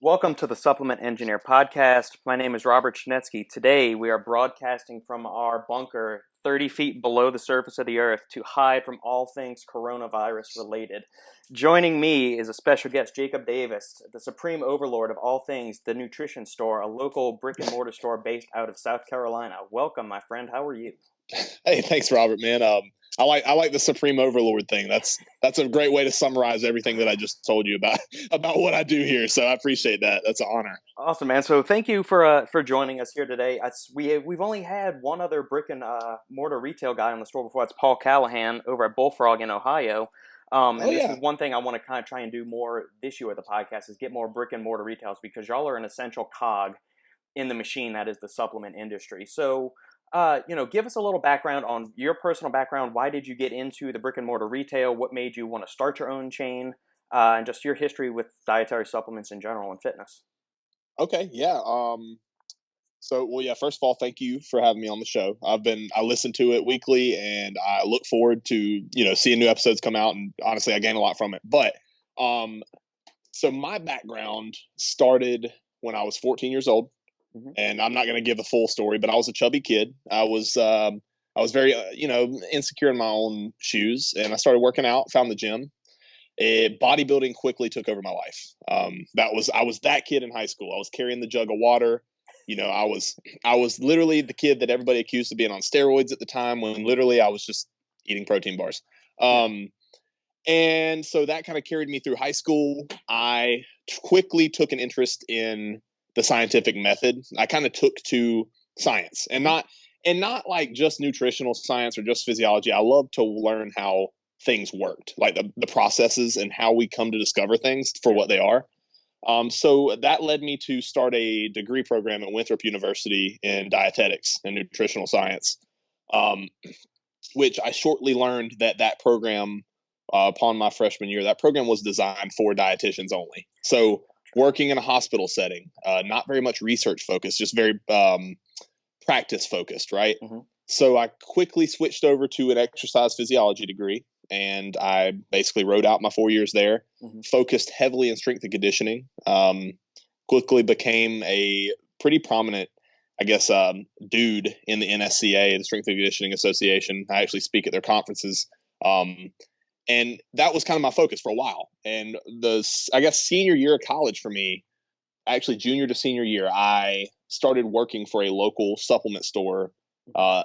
Welcome to the Supplement Engineer Podcast. My name is Robert Chinetsky. Today we are broadcasting from our bunker 30 feet below the surface of the earth to hide from all things coronavirus related. Joining me is a special guest, Jakob Davis, the supreme overlord of all things The Nutrition Store, a local brick-and-mortar store based out of South Carolina. Welcome, my friend. How are you? Hey, thanks, Robert, man. I like the supreme overlord thing. That's a great way to summarize everything that I just told you about what I do here. So I appreciate that. That's an honor. Awesome, man. So thank you for joining us here today. We've only had one other brick and mortar retail guy on the store before. That's Paul Callahan over at Bullfrog in Ohio. And this is one thing I want to kind of try and do more this year with the podcast is get more brick and mortar retailers because y'all are an essential cog in the machine that is the supplement industry. So, give us a little background on your personal background. Why did you get into the brick and mortar retail? What made you want to start your own chain? And just your history with dietary supplements in general and fitness. Okay, yeah. First of all, thank you for having me on the show. I listen to it weekly and I look forward to, seeing new episodes come out, and honestly, I gain a lot from it. But, so my background started when I was 14 years old. And I'm not going to give the full story, but I was a chubby kid. I was very, insecure in my own shoes, and I started working out, found the gym. Bodybuilding quickly took over my life. I was that kid in high school. I was carrying the jug of water. I was literally the kid that everybody accused of being on steroids at the time, when literally I was just eating protein bars. And so that kind of carried me through high school. I quickly took an interest in the scientific method. I kind of took to science and not like just nutritional science or just physiology. I love to learn how things worked, like the processes and how we come to discover things for what they are. So that led me to start a degree program at Winthrop University in dietetics and nutritional science, which I shortly learned that program, upon my freshman year, that program was designed for dietitians only. So working in a hospital setting, not very much research focused, just very practice focused, right? So I quickly switched over to an exercise physiology degree, and I basically wrote out my 4 years there, focused heavily in strength and conditioning, quickly became a pretty prominent, dude in the NSCA, the Strength and Conditioning Association. I actually speak at their conferences. And that was kind of my focus for a while. And senior year of college for me, actually junior to senior year, I started working for a local supplement store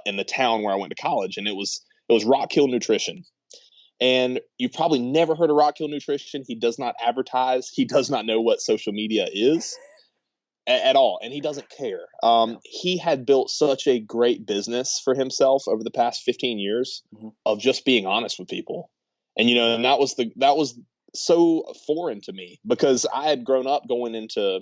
in the town where I went to college. And it was Rock Hill Nutrition. And you've probably never heard of Rock Hill Nutrition. He does not advertise. He does not know what social media is at all. And he doesn't care. He had built such a great business for himself over the past 15 years of just being honest with people. And, and that was so foreign to me because I had grown up going into,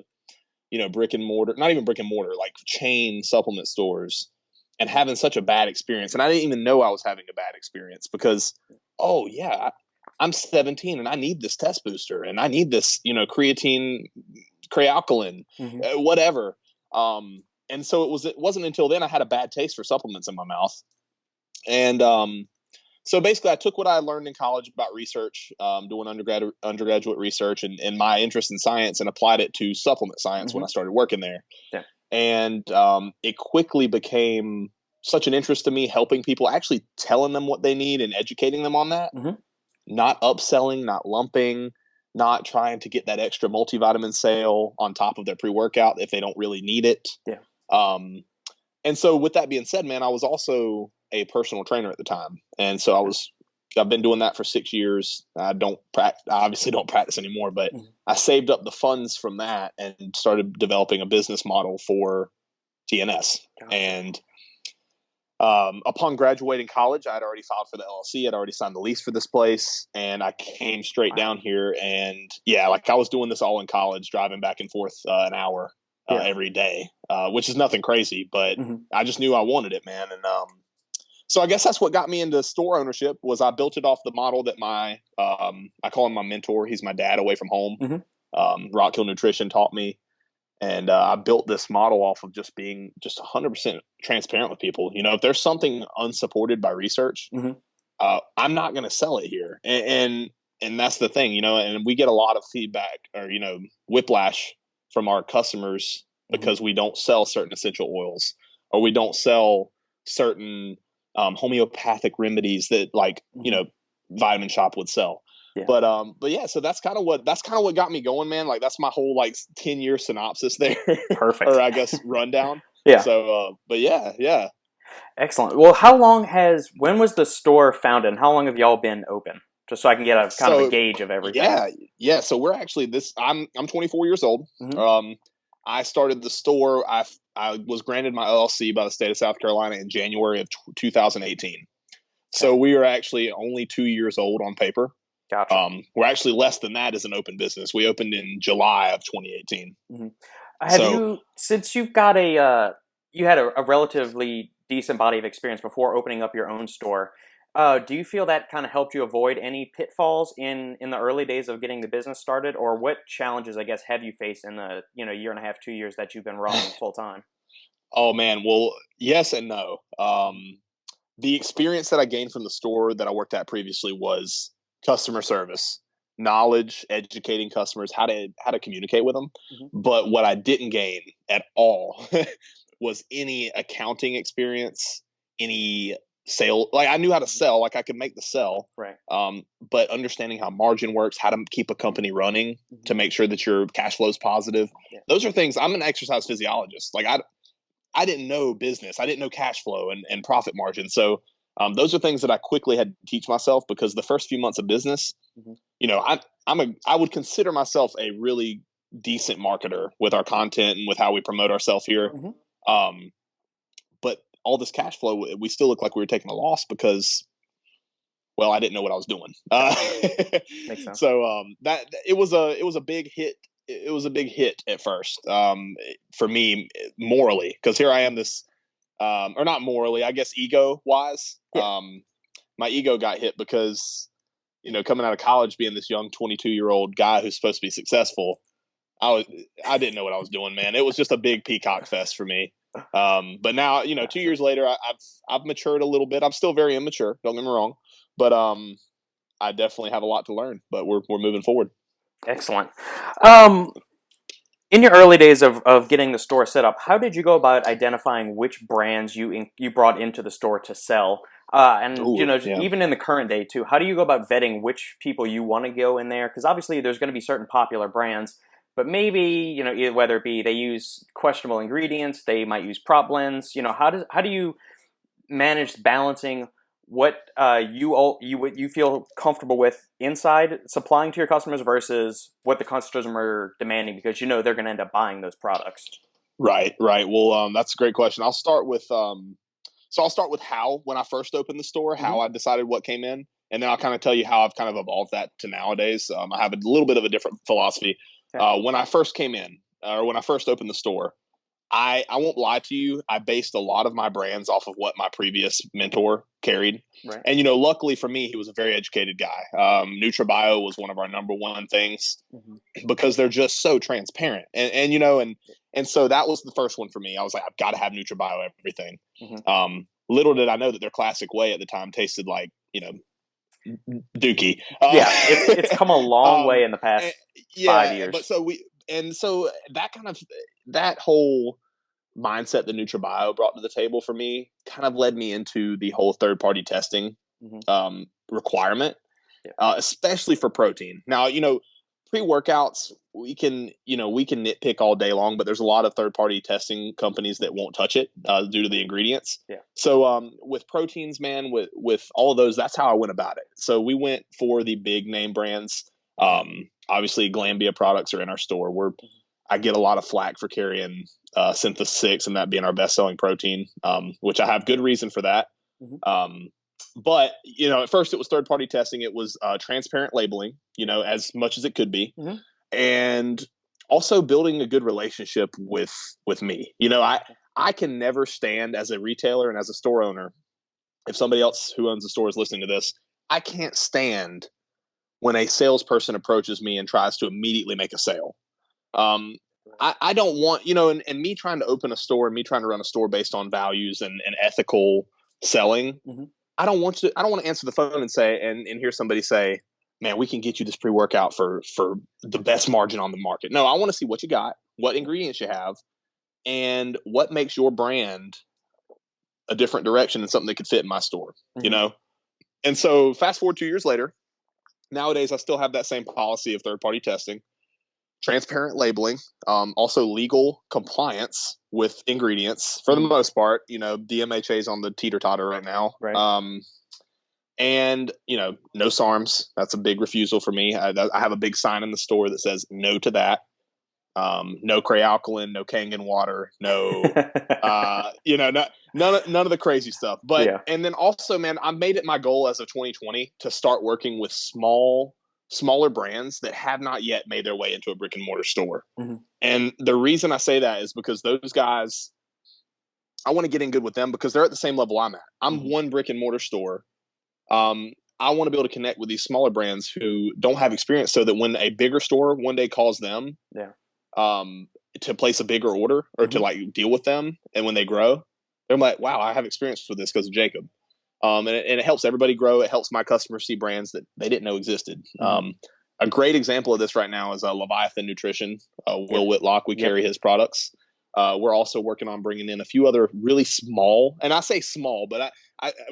brick and mortar, not even brick and mortar, like chain supplement stores, and having such a bad experience. And I didn't even know I was having a bad experience because, I'm 17 and I need this test booster and I need this, creatine, crealkaline, whatever. And so it wasn't until then I had a bad taste for supplements in my mouth. And, so basically, I took what I learned in college about research, doing undergraduate research, and my interest in science, and applied it to supplement science when I started working there. Yeah. And it quickly became such an interest to me, helping people, actually telling them what they need and educating them on that, not upselling, not lumping, not trying to get that extra multivitamin sale on top of their pre-workout if they don't really need it. Yeah. And so with that being said, man, I was also a personal trainer at the time. And so I've been doing that for 6 years. I obviously don't practice anymore, but I saved up the funds from that and started developing a business model for TNS. Gotcha. And upon graduating college, I'd already filed for the LLC. I'd already signed the lease for this place, and I came straight down here. And I was doing this all in college, driving back and forth an hour every day, which is nothing crazy, but I just knew I wanted it, man. And so I guess that's what got me into store ownership. Was I built it off the model that my I call him my mentor. He's my dad away from home. Rock Hill Nutrition taught me, and I built this model off of just being 100% transparent with people. If there's something unsupported by research, I'm not going to sell it here. And that's the thing, and we get a lot of feedback or whiplash from our customers because we don't sell certain essential oils, or we don't sell certain homeopathic remedies that Vitamin Shop would sell. Yeah. But yeah, so that's kind of what got me going, man. Like, that's my whole 10-year synopsis there. Perfect. Or I guess rundown. Yeah. So, but yeah. Excellent. Well, when was the store founded, and how long have y'all been open? Just so I can get a kind of a gauge of everything. Yeah. So we're actually I'm 24 years old. Mm-hmm. I started the store. I was granted my LLC by the state of South Carolina in January of 2018. Okay. So we are actually only 2 years old on paper. Gotcha. We're actually less than that as an open business. We opened in July of 2018. Mm-hmm. Since you've got you had a relatively decent body of experience before opening up your own store, do you feel that kind of helped you avoid any pitfalls in the early days of getting the business started, or what challenges, I guess, have you faced in the year and a half, 2 years that you've been running full time? Oh man, well, yes and no. The experience that I gained from the store that I worked at previously was customer service, knowledge, educating customers, how to communicate with them. Mm-hmm. But what I didn't gain at all was any accounting experience, any sale. Like, I knew how to sell, like I could make the sell, right? But understanding how margin works, how to keep a company running, mm-hmm. to make sure that your cash flow is positive. Yeah. Those are things. I'm an exercise physiologist. Like, I didn't know business. I didn't know cash flow and profit margin. So those are things that I quickly had to teach myself, because the first few months of business, mm-hmm. I would consider myself a really decent marketer with our content and with how we promote ourselves here. Mm-hmm. But all this cash flow, we still look like we were taking a loss because, well, I didn't know what I was doing. Makes sense. So that it was a big hit. It was a big hit at first for me morally, because here I am, this or not morally, I guess ego wise. Yeah. My ego got hit because, coming out of college, being this young 22-year-old guy who's supposed to be successful, I didn't know what I was doing, man. It was just a big peacock fest for me. But now, 2 years later, I've matured a little bit. I'm still very immature, don't get me wrong, but I definitely have a lot to learn. But we're moving forward. Excellent. In your early days of getting the store set up, how did you go about identifying which brands you brought into the store to sell? Even in the current day too, how do you go about vetting which people you want to go in there? Because obviously there's going to be certain popular brands, but maybe, whether it be they use questionable ingredients, they might use prop blends. How do you manage balancing what you feel comfortable with inside supplying to your customers versus what the customer are demanding, because they're going to end up buying those products? Right. Well, that's a great question. I'll start with how, when I first opened the store, how mm-hmm. I decided what came in, and then I'll kind of tell you how I've kind of evolved that to nowadays. I have a little bit of a different philosophy. Okay. When I first came in, or when I first opened the store, I won't lie to you, I based a lot of my brands off of what my previous mentor carried. Right. And, luckily for me, he was a very educated guy. NutraBio was one of our number one things, mm-hmm. because they're just so transparent. And so that was the first one for me. I was like, I've got to have NutraBio everything. Mm-hmm. Little did I know that their classic whey at the time tasted like, Dookie. It's come a long way in the past 5 years. But so that whole mindset that NutraBio brought to the table for me kind of led me into the whole third-party testing mm-hmm. Requirement, especially for protein. Now, pre-workouts, we can nitpick all day long, but there's a lot of third-party testing companies that won't touch it due to the ingredients. Yeah. So with proteins, man, with all of those, that's how I went about it. So we went for the big name brands. Obviously, Glanbia products are in our store. I get a lot of flack for carrying Synthesis 6 and that being our best-selling protein, which I have good reason for that. Mm-hmm. But, at first it was third-party testing. It was transparent labeling, as much as it could be. Mm-hmm. And also building a good relationship with me. I can never stand as a retailer and as a store owner. If somebody else who owns the store is listening to this, I can't stand when a salesperson approaches me and tries to immediately make a sale. I don't want, and me trying to open a store and me trying to run a store based on values and ethical selling. Mm-hmm. I don't want to answer the phone and say, and hear somebody say, man, we can get you this pre-workout for the best margin on the market. No, I want to see what you got, what ingredients you have, and what makes your brand a different direction and something that could fit in my store, you know? And so fast forward 2 years later, nowadays I still have that same policy of third-party testing, transparent labeling, also legal compliance with ingredients for the most part. You know, DMHA is on the teeter-totter right now. Right. And, you know, no SARMs. That's a big refusal for me. I have a big sign in the store that says no to that. No cray-alkaline, no Kangen water, no, you know, none of the crazy stuff. But, yeah. And then also, man, I made it my goal as of 2020 to start working with smaller brands that have not yet made their way into a brick and mortar store. And the reason I say that is because those guys, I want to get in good with them because they're at the same level I'm at. I'm one brick and mortar store. I want to be able to connect with these smaller brands who don't have experience so that when a bigger store one day calls them to place a bigger order or to like deal with them, and when they grow, they're like, wow, I have experience with this because of Jakob. And it helps everybody grow. It helps my customers see brands that they didn't know existed. A great example of this right now is Leviathan Nutrition. Will Whitlock, we carry his products. We're also working on bringing in a few other really small, and I say small, but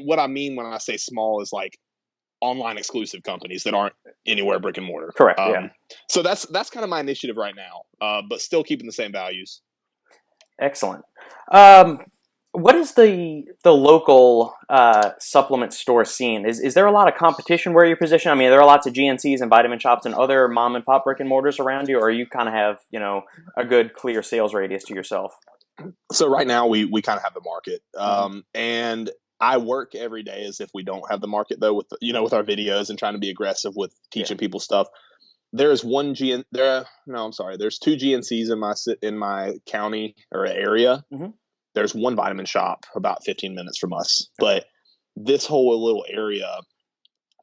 what I mean when I say small is like online exclusive companies that aren't anywhere brick and mortar. Correct. So that's kind of my initiative right now, but still keeping the same values. Excellent. What is the local supplement store scene? Is there a lot of competition where you're positioned? I mean, there are lots of GNCs and vitamin shops and other mom and pop brick and mortars around you, or you kind of have, you know, a good clear sales radius to yourself? So right now we kind of have the market, and I work every day as if we don't have the market though, with with our videos and trying to be aggressive with teaching people stuff. There's there's two GNCs in my county or area. There's one vitamin shop about 15 minutes from us, but this whole little area,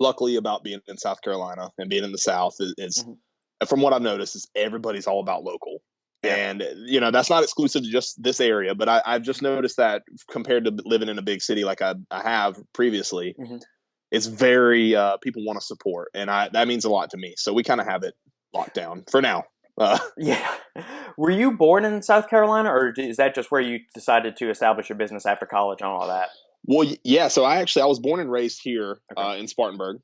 luckily about being in South Carolina and being in the South is from what I've noticed is everybody's all about local. And, that's not exclusive to just this area, but I've just noticed that compared to living in a big city like I have previously, it's very, people want to support. And that means a lot to me. So we kind of have it locked down for now. Were you born in South Carolina, or is that just where you decided to establish your business after college and all that? Well, yeah. So I was born and raised here in Spartanburg.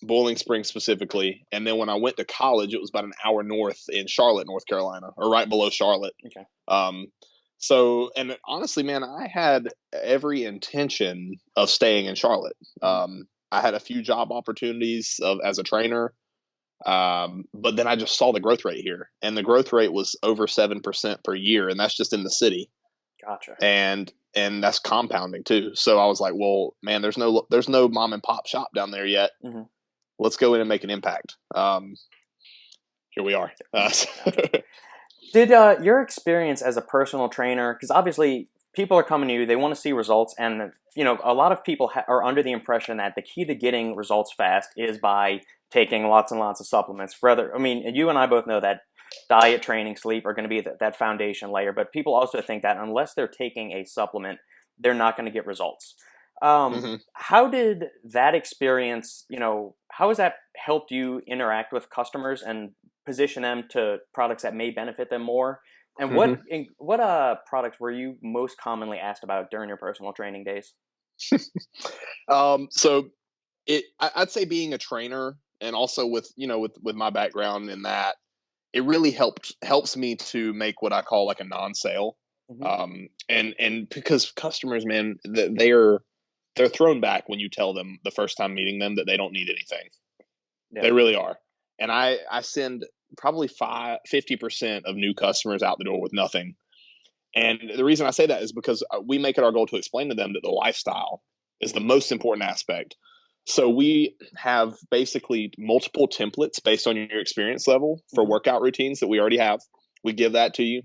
Boiling Springs specifically, and then when I went to college, it was about an hour north in Charlotte, North Carolina, or right below Charlotte. So, and honestly, man, I had every intention of staying in Charlotte. I had a few job opportunities as a trainer, but then I just saw the growth rate here, and the growth rate was over 7% per year, and that's just in the city. Gotcha. And that's compounding too. So I was like, well, man, there's no mom and pop shop down there yet. Let's go in and make an impact. Here we are. Did your experience as a personal trainer, because obviously people are coming to you, they want to see results, and a lot of people are under the impression that the key to getting results fast is by taking lots and lots of supplements. You and I both know that diet, training, sleep are going to be that foundation layer, but people also think that unless they're taking a supplement, they're not going to get results. How did that experience, how has that helped you interact with customers and position them to products that may benefit them more? And what products were you most commonly asked about during your personal training days? So I'd say being a trainer, and also with my background in that, it really helps me to make what I call like a non-sale. And because customers, man, they're thrown back when you tell them the first time meeting them that they don't need anything. They really are. And I send probably 50% of new customers out the door with nothing. And the reason I say that is because we make it our goal to explain to them that the lifestyle is the most important aspect. So we have basically multiple templates based on your experience level for workout routines that we already have. We give that to you.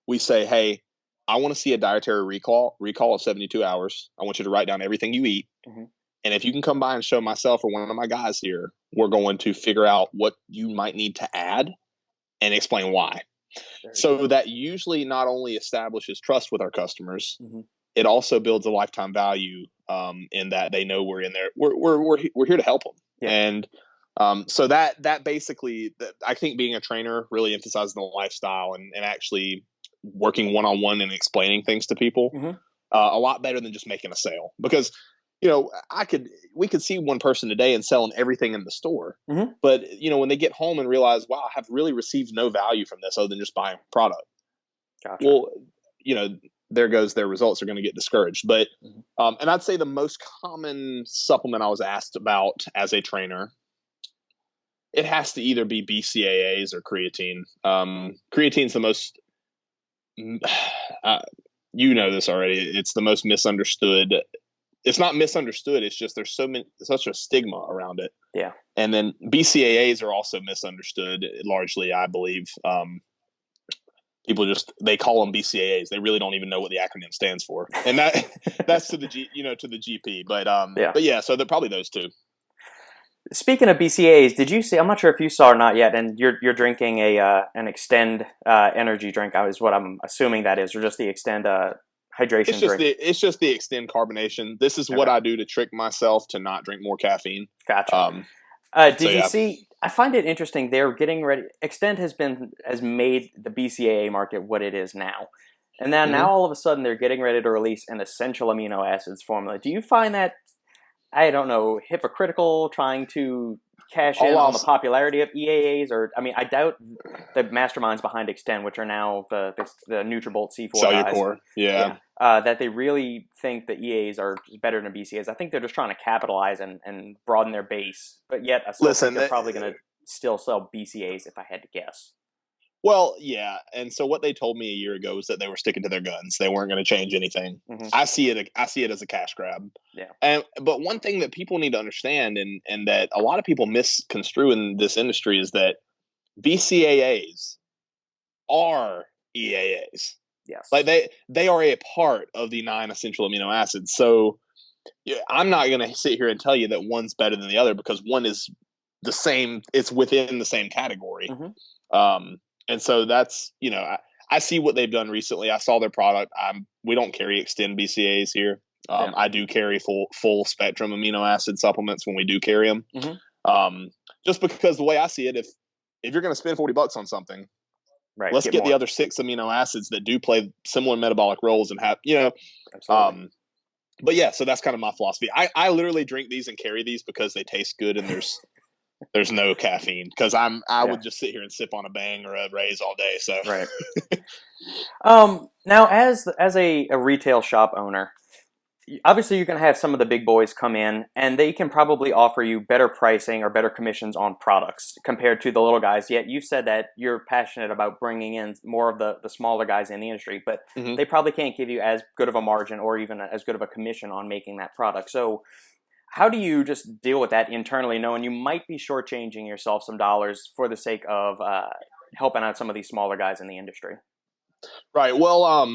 We say, hey, I want to see a dietary recall of 72 hours. I want you to write down everything you eat. And if you can come by and show myself or one of my guys here, we're going to figure out what you might need to add and explain why. So that usually not only establishes trust with our customers, it also builds a lifetime value in that they know we're in there. We're here to help them. And So that basically, I think being a trainer really emphasizes the lifestyle and actually working one-on-one and explaining things to people a lot better than just making a sale. Because, we could see one person today and selling everything in the store. But, when they get home and realize, wow, I have really received no value from this other than just buying product. Gotcha. Well, there goes their results are going to get discouraged. But, and I'd say the most common supplement I was asked about as a trainer, it has to either be BCAAs or creatine. Creatine's the most, this already. It's the most misunderstood. It's not misunderstood. It's just there's such a stigma around it. Yeah. And then BCAAs are also misunderstood largely, I believe. People they call them BCAAs. They really don't even know what the acronym stands for. And that's to the GP. But yeah, so they're probably those two. Speaking of BCAAs, did you see? I'm not sure if you saw or not yet. And you're drinking an Xtend energy drink. Is what I'm assuming that is, or just the Xtend hydration drink. It's just the Xtend carbonation. This is what I do to trick myself to not drink more caffeine. Gotcha. Did you see? I find it interesting. They're getting ready. Xtend has made the BCAA market what it is now, and then now all of a sudden they're getting ready to release an essential amino acids formula. Do you find that, I don't know, hypocritical, trying to cash in on the popularity of EAAs? Or, I doubt the masterminds behind Xtend, which are now the Nutrabolt C4 Cellucor, guys, that they really think the EAAs are better than BCAAs. I think they're just trying to capitalize and broaden their base. But yet, I still think they're probably going to still sell BCAAs if I had to guess. Well, yeah, and so what they told me a year ago was that they were sticking to their guns. They weren't going to change anything. I see it as a cash grab. Yeah. But one thing that people need to understand, and that a lot of people misconstrue in this industry, is that BCAAs are EAAs. Yes. Like they are a part of the 9 essential amino acids. So I'm not going to sit here and tell you that one's better than the other, because one is the same. It's within the same category. And so that's, I see what they've done recently. I saw their product. We don't carry Xtend BCAAs here. I do carry full spectrum amino acid supplements when we do carry them. Just because the way I see it, if you're going to spend $40 on something, let's get the other 6 amino acids that do play similar metabolic roles and have, Absolutely. But yeah, so that's kind of my philosophy. I literally drink these and carry these because they taste good and there's no caffeine, because I would just sit here and sip on a Bang or a Raise all day. So right. Now, as a retail shop owner, obviously you're going to have some of the big boys come in, and they can probably offer you better pricing or better commissions on products compared to the little guys. Yet you've said that you're passionate about bringing in more of the smaller guys in the industry, but they probably can't give you as good of a margin or even as good of a commission on making that product. So how do you just deal with that internally, knowing you might be shortchanging yourself some dollars for the sake of helping out some of these smaller guys in the industry? Right. Well,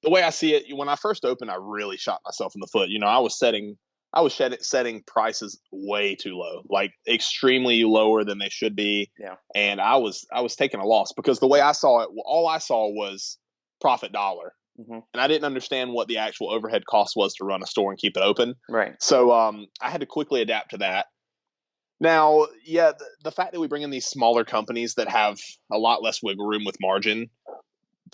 the way I see it, when I first opened, I really shot myself in the foot. I was setting prices way too low, like extremely lower than they should be. Yeah. And I was taking a loss, because the way I saw it, all I saw was profit dollar. And I didn't understand what the actual overhead cost was to run a store and keep it open. Right. So I had to quickly adapt to that. Now, yeah, the fact that we bring in these smaller companies that have a lot less wiggle room with margin,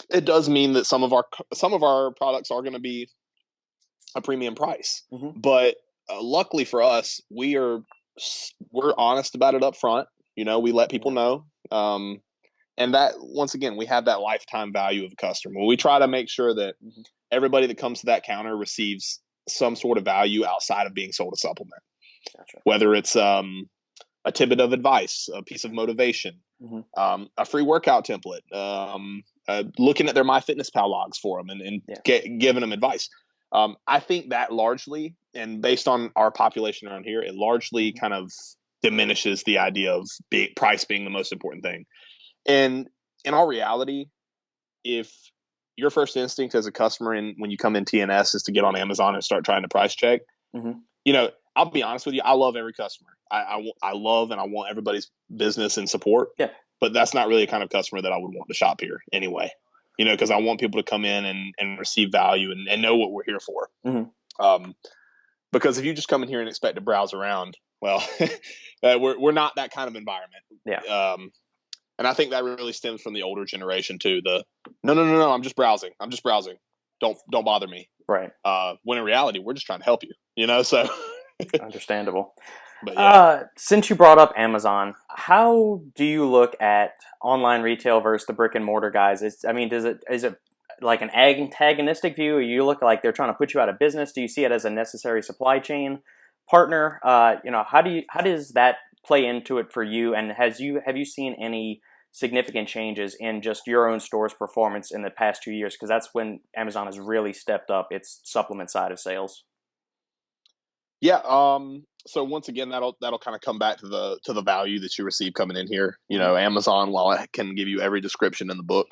it does mean that some of our products are going to be a premium price. But luckily for us, we're honest about it up front. We let people know. And that, once again, we have that lifetime value of a customer. We try to make sure that everybody that comes to that counter receives some sort of value outside of being sold a supplement. Gotcha. Whether it's a tidbit of advice, a piece of motivation, a free workout template, looking at their MyFitnessPal logs for them and giving them advice. I think that largely, and based on our population around here, it largely kind of diminishes the idea of price being the most important thing. And in all reality, if your first instinct as a customer when you come in TNS is to get on Amazon and start trying to price check, I'll be honest with you, I love every customer. I love and I want everybody's business and support. Yeah. But that's not really the kind of customer that I would want to shop here anyway. Because I want people to come in and receive value and know what we're here for. Because if you just come in here and expect to browse around, well, we're not that kind of environment. Yeah. And I think that really stems from the older generation too. No, I'm just browsing. Don't bother me. Right. When in reality, we're just trying to help you. So Understandable. But yeah. Since you brought up Amazon, how do you look at online retail versus the brick and mortar guys? Is it like an antagonistic view? Or you look like they're trying to put you out of business? Do you see it as a necessary supply chain partner? How does that play into it for you? And have you seen any significant changes in just your own store's performance in the past 2 years? Because that's when Amazon has really stepped up its supplement side of sales. Yeah. So once again, that'll kind of come back to the value that you receive coming in here. Amazon, while it can give you every description in the book,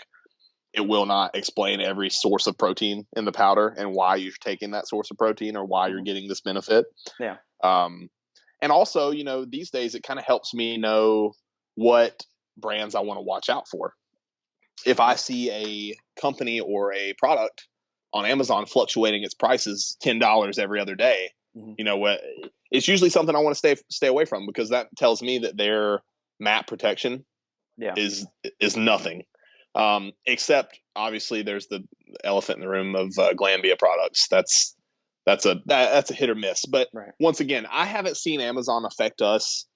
it will not explain every source of protein in the powder and why you're taking that source of protein or why you're getting this benefit. Yeah. And also, these days it kind of helps me know what brands I want to watch out for. If I see a company or a product on Amazon fluctuating its prices $10 every other day, what it's usually something I want to stay away from, because that tells me that their MAP protection is nothing. Except obviously there's the elephant in the room of Glanbia products. That's a hit or miss. But Once again, I haven't seen Amazon affect us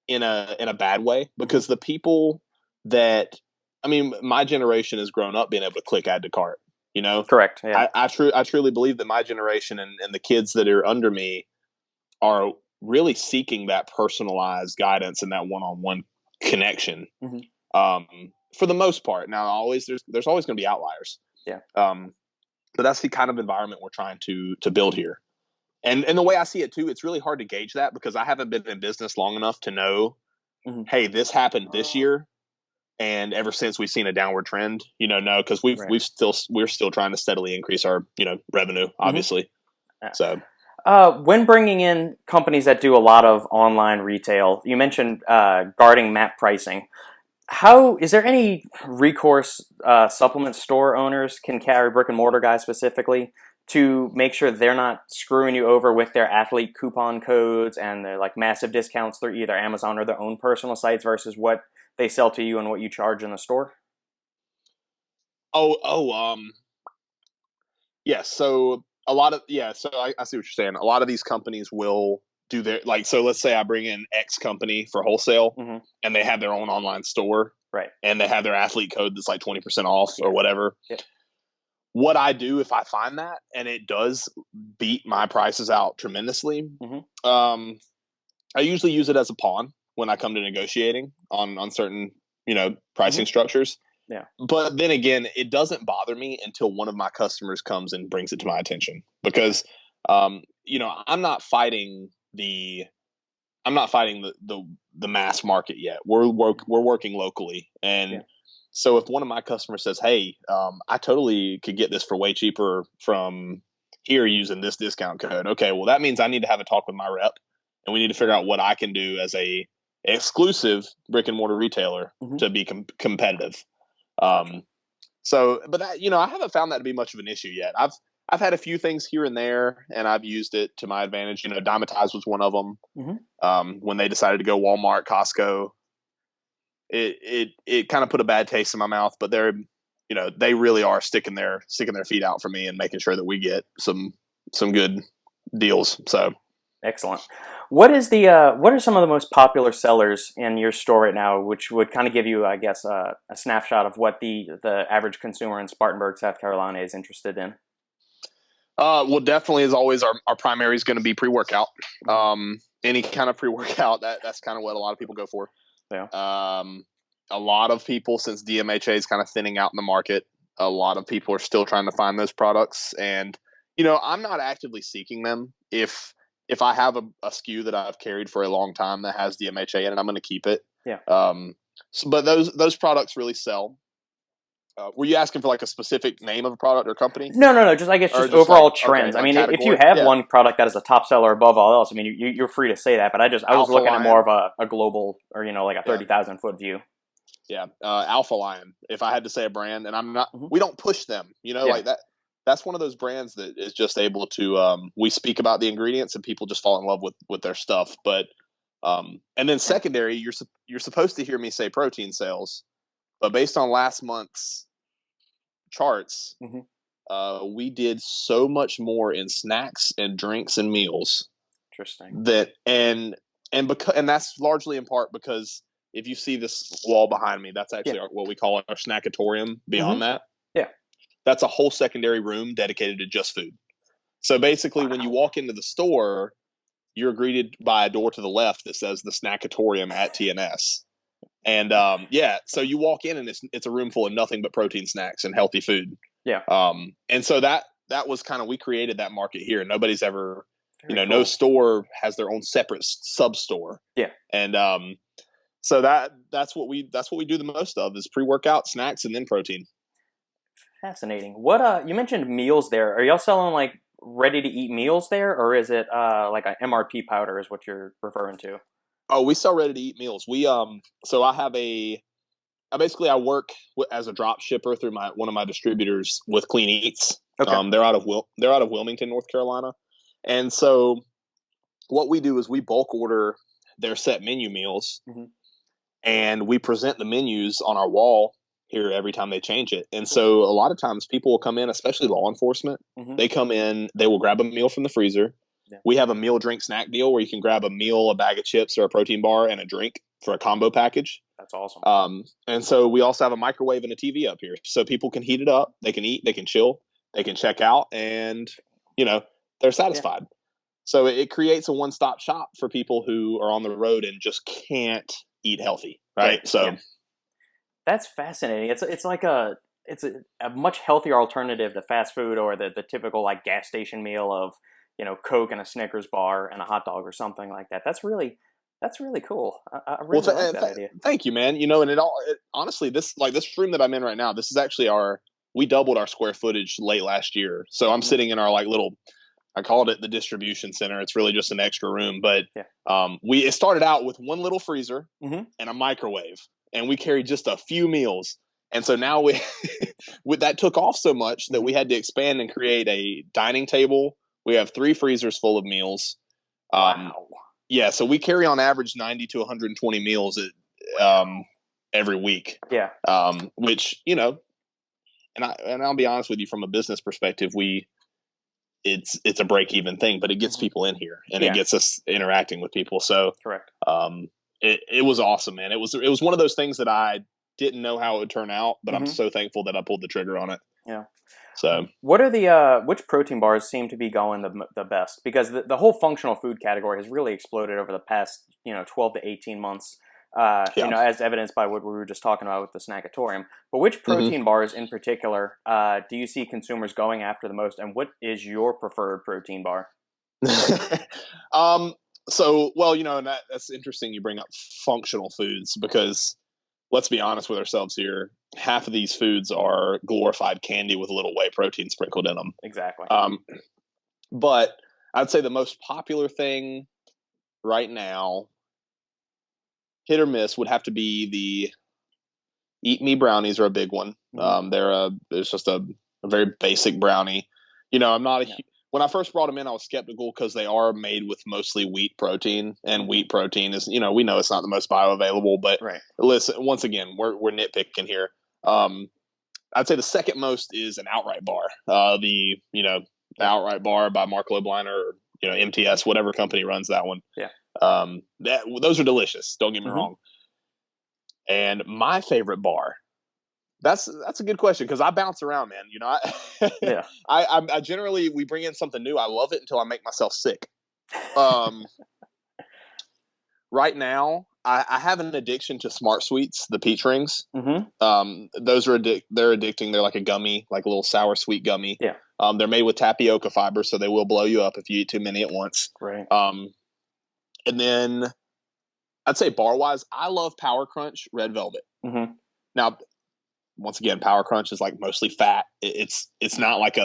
in a bad way, because the people my generation has grown up being able to click add to cart. Correct. Yeah. I truly believe that my generation and the kids that are under me are really seeking that personalized guidance and that one-on-one connection. For the most part. Now, there's always going to be outliers. Yeah. But that's the kind of environment we're trying to build here. And the way I see it too, it's really hard to gauge that, because I haven't been in business long enough to know, hey, this happened this year, and ever since we've seen a downward trend, no, because we're still trying to steadily increase our revenue, obviously. So. When bringing in companies that do a lot of online retail, you mentioned guarding MAP pricing. Is there any recourse supplement store owners can carry, brick and mortar guys specifically, to make sure they're not screwing you over with their athlete coupon codes and their massive discounts through either Amazon or their own personal sites versus what they sell to you and what you charge in the store? Yes. So so I see what you're saying. A lot of these companies will do their, so let's say I bring in X company for wholesale, and they have their own online store, right? And they have their athlete code that's 20% off or whatever. Yeah. What I do if I find that and it does beat my prices out tremendously, I usually use it as a pawn when I come to negotiating on certain pricing structures. Yeah. But then again, it doesn't bother me until one of my customers comes and brings it to my attention, because I'm not fighting the mass market yet. We're working locally, and so if one of my customers says, "Hey, I totally could get this for way cheaper from here using this discount code," okay, well that means I need to have a talk with my rep, and we need to figure out what I can do as a exclusive brick and mortar retailer to be competitive. But that, I haven't found that to be much of an issue yet. I've had a few things here and there, and I've used it to my advantage. Dymatize was one of them. When they decided to go Walmart, Costco, it kind of put a bad taste in my mouth. But they really are sticking their feet out for me and making sure that we get some good deals. So excellent. What are some of the most popular sellers in your store right now, which would kind of give you, I guess, a snapshot of what the average consumer in Spartanburg, South Carolina is interested in? Well, definitely, as always, our primary is going to be pre-workout. Any kind of pre-workout, that's kind of what a lot of people go for. Yeah. A lot of people, since DMHA is kind of thinning out in the market, a lot of people are still trying to find those products. And, I'm not actively seeking them. If I have a SKU that I've carried for a long time that has DMHA in it, I'm going to keep it. Yeah. But those products really sell. Were you asking for a specific name of a product or company? No. Just overall trends. Okay, if you have one product that is a top seller above all else, you're free to say that. But I was looking at more of a global or a 30,000 foot view. Yeah, Alpha Lion. If I had to say a brand, and I'm not, we don't push them. Like that. That's one of those brands that is just able to. We speak about the ingredients, and people just fall in love with their stuff. But And then secondary, you're supposed to hear me say protein sales, but based on last month's charts, we did so much more in snacks and drinks and meals. Interesting. And that's largely in part because if you see this wall behind me, that's actually what we call our snackatorium. Beyond that, that's a whole secondary room dedicated to just food. So basically, when you walk into the store, you're greeted by a door to the left that says the snackatorium at TNS. And so you walk in and it's a room full of nothing but protein snacks and healthy food. Yeah. And so that was kind of, we created that market here. Nobody's ever, no store has their own separate sub store. Yeah. And so that's what we do the most of is pre-workout, snacks, and then protein. Fascinating. What you mentioned meals there. Are y'all selling like ready to eat meals there, or is it like an MRP powder is what you're referring to? Oh, we sell ready to eat meals. We so I work as a drop shipper through one of my distributors with Clean Eats. Okay. They're out of Wilmington, North Carolina. And so what we do is we bulk order their set menu meals, and we present the menus on our wall here every time they change it. And so a lot of times people will come in, especially law enforcement. They come in, they will grab a meal from the freezer. Yeah. We have a meal drink snack deal where you can grab a meal, a bag of chips, or a protein bar and a drink for a combo package. That's awesome. And so we also have a microwave and a TV up here, so people can heat it up. They can eat, they can chill, they can check out, and they're satisfied. Yeah. So it creates a one-stop shop for people who are on the road and just can't eat healthy, right? So that's fascinating. It's like a much healthier alternative to fast food or the typical like gas station meal of Coke and a Snickers bar and a hot dog or something like that. That's really cool. I really like that idea. Thank you, man. And honestly, this room that I'm in right now, this is actually we doubled our square footage late last year. So I'm sitting in our like little, I called it the distribution center. It's really just an extra room, but it started out with one little freezer and a microwave, and we carried just a few meals. And so now that took off so much that we had to expand and create a dining table. We have 3 freezers full of meals. Wow. Yeah, so we carry on average 90 to 120 meals every week. Yeah. Which, and I'll be honest with you, from a business perspective, it's a break-even thing, but it gets people in here and it gets us interacting with people. So correct. It was awesome, man. It was one of those things that I didn't know how it would turn out, but I'm so thankful that I pulled the trigger on it. Yeah. So what are which protein bars seem to be going the best? Because the whole functional food category has really exploded over the past 12 to 18 months. As evidenced by what we were just talking about with the snackatorium. But which protein bars in particular do you see consumers going after the most, and what is your preferred protein bar? That's interesting you bring up functional foods, because let's be honest with ourselves here. Half of these foods are glorified candy with a little whey protein sprinkled in them. Exactly. But I'd say the most popular thing right now, hit or miss, would have to be the Eat Me brownies are a big one. It's just a very basic brownie. I'm not when I first brought them in, I was skeptical because they are made with mostly wheat protein, and wheat protein is, we know it's not the most bioavailable, but listen, once again, we're nitpicking here. I'd say the second most is an Outright bar. The Outright bar by Mark Lobliner or MTS, whatever company runs that one. Yeah. Those are delicious. Don't get me wrong. And my favorite bar, that's a good question, because I bounce around, man. I generally, we bring in something new. I love it until I make myself sick. Right now, I have an addiction to Smart Sweets, the peach rings. Those are they're addicting. They're like a gummy, like a little sour sweet gummy. Yeah. They're made with tapioca fiber, so they will blow you up if you eat too many at once. Right. And then I'd say bar wise, I love Power Crunch Red Velvet. Now, once again, Power Crunch is like mostly fat. It's not like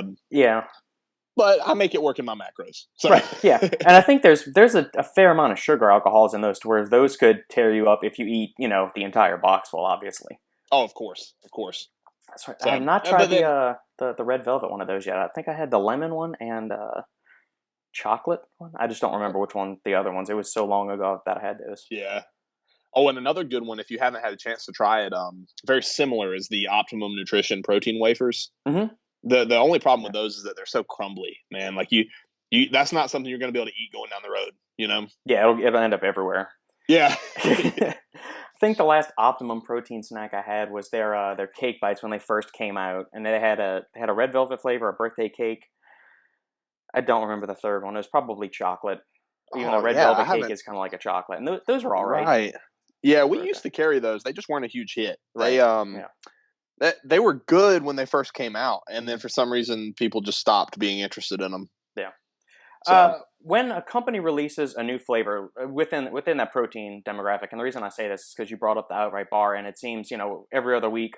but I make it work in my macros. So. Right. Yeah. And I think there's a fair amount of sugar alcohols in those, to where those could tear you up if you eat, the entire box full, obviously. Oh, of course. That's right. So, I have not tried the Red Velvet one of those yet. I think I had the lemon one and chocolate one. I just don't remember which one the other ones. It was so long ago that I had those. Yeah. Oh, and another good one, if you haven't had a chance to try it, very similar, is the Optimum Nutrition protein wafers. Mm-hmm. The only problem with those is that they're so crumbly, man. Like you that's not something you're going to be able to eat going down the road, you know? Yeah, it'll end up everywhere. Yeah. I think the last Optimum protein snack I had was their cake bites when they first came out, and they had a red velvet flavor, a birthday cake. I don't remember the third one. It was probably chocolate. Even though red velvet cake is kind of like a chocolate, and those are all right. Right. Yeah, we used to carry those. They just weren't a huge hit. Right. They were good when they first came out, and then for some reason people just stopped being interested in them. Yeah. So. When a company releases a new flavor within that protein demographic, and the reason I say this is because you brought up the outright bar, and it seems every other week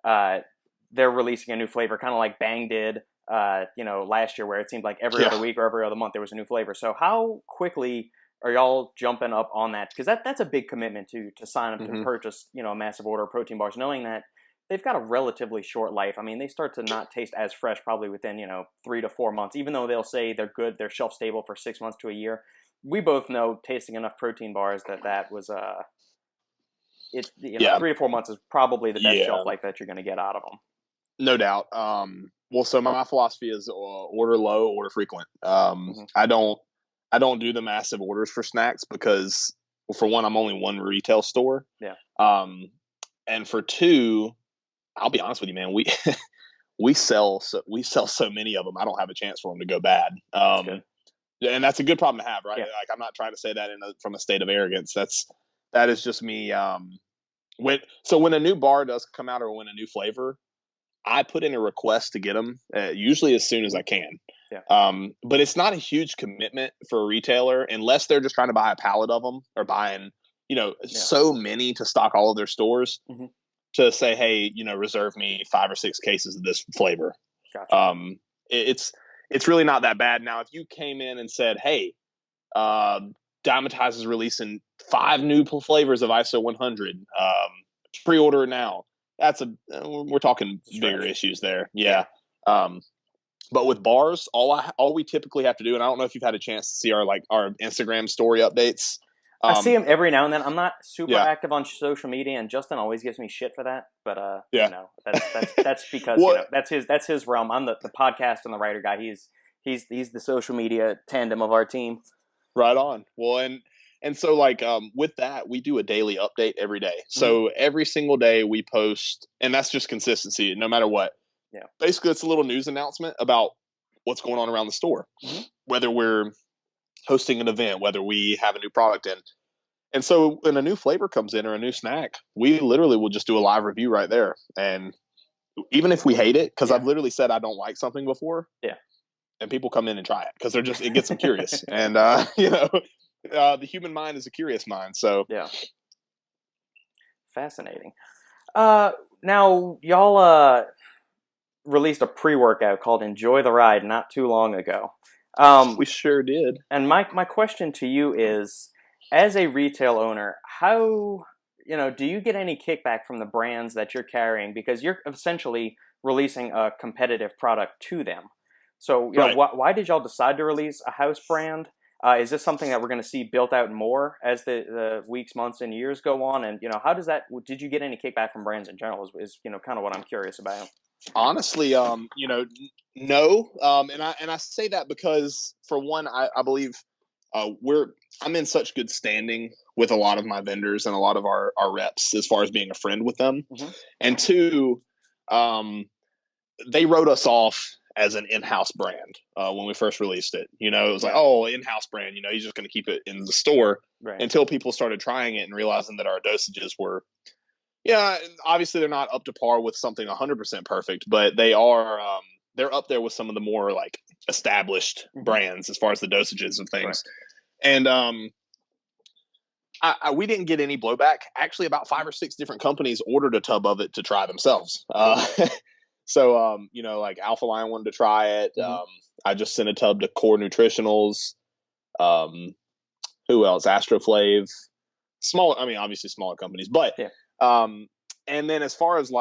they're releasing a new flavor, kind of like Bang did last year, where it seemed like every other week or every other month there was a new flavor. So how quickly are y'all jumping up on that? Because that's a big commitment to sign up to purchase a massive order of protein bars, knowing that they've got a relatively short life. I mean, they start to not taste as fresh probably within 3 to 4 months, even though they'll say they're good, they're shelf stable for 6 months to a year. We both know, tasting enough protein bars, that was 3 to 4 months is probably the best shelf life that you're going to get out of them. No doubt. Well, so my philosophy is order low, order frequent. I don't do the massive orders for snacks because, well, for one, I'm only one retail store. Yeah. And for two, I'll be honest with you, man, we sell so many of them. I don't have a chance for them to go bad. And that's a good problem to have, right? Yeah. Like, I'm not trying to say that from a state of arrogance. That is just me. When a new bar does come out or when a new flavor, I put in a request to get them usually as soon as I can. Yeah. But it's not a huge commitment for a retailer unless they're just trying to buy a pallet of them or buying, so many to stock all of their stores to say, hey, reserve me 5 or 6 cases of this flavor. Gotcha. It's really not that bad. Now, if you came in and said, hey, Dymatize is releasing 5 new flavors of ISO 100, pre-order now. We're talking bigger issues there. Yeah. But with bars, all we typically have to do, and I don't know if you've had a chance to see our Instagram story updates. I see them every now and then. I'm not super active on social media, and Justin always gives me shit for that. But that's because that's his realm. I'm the podcast and the writer guy. He's the social media tandem of our team. Right on. Well, and so with that, we do a daily update every day. So every single day we post, and that's just consistency, no matter what. Yeah. Basically, it's a little news announcement about what's going on around the store, whether we're hosting an event, whether we have a new product in. And so when a new flavor comes in or a new snack, we literally will just do a live review right there. And even if we hate it, because I've literally said I don't like something before. Yeah. And people come in and try it because it gets them curious. And, the human mind is a curious mind. So yeah. Fascinating. Now y'all released a pre-workout called Enjoy the Ride not too long ago. We sure did. And my question to you is, as a retail owner, how, do you get any kickback from the brands that you're carrying? Because you're essentially releasing a competitive product to them. So, why did y'all decide to release a house brand? Is this something that we're going to see built out more as the weeks, months, and years go on? And, how does that, did you get any kickback from brands in general is kind of what I'm curious about. Honestly, no. And I say that because, for one, I believe I'm in such good standing with a lot of my vendors and a lot of our reps as far as being a friend with them. And two, they wrote us off as an in-house brand when we first released it. It was like, in-house brand, he's just going to keep it in the store until people started trying it and realizing that our dosages were, obviously they're not up to par with something 100% perfect, but they are, they're up there with some of the more established brands as far as the dosages of things. And we didn't get any blowback. Actually, about 5 or 6 different companies ordered a tub of it to try themselves. So, Alpha Lion wanted to try it. I just sent a tub to Core Nutritionals. Who else? Astroflave. Obviously smaller companies, but, and then as far as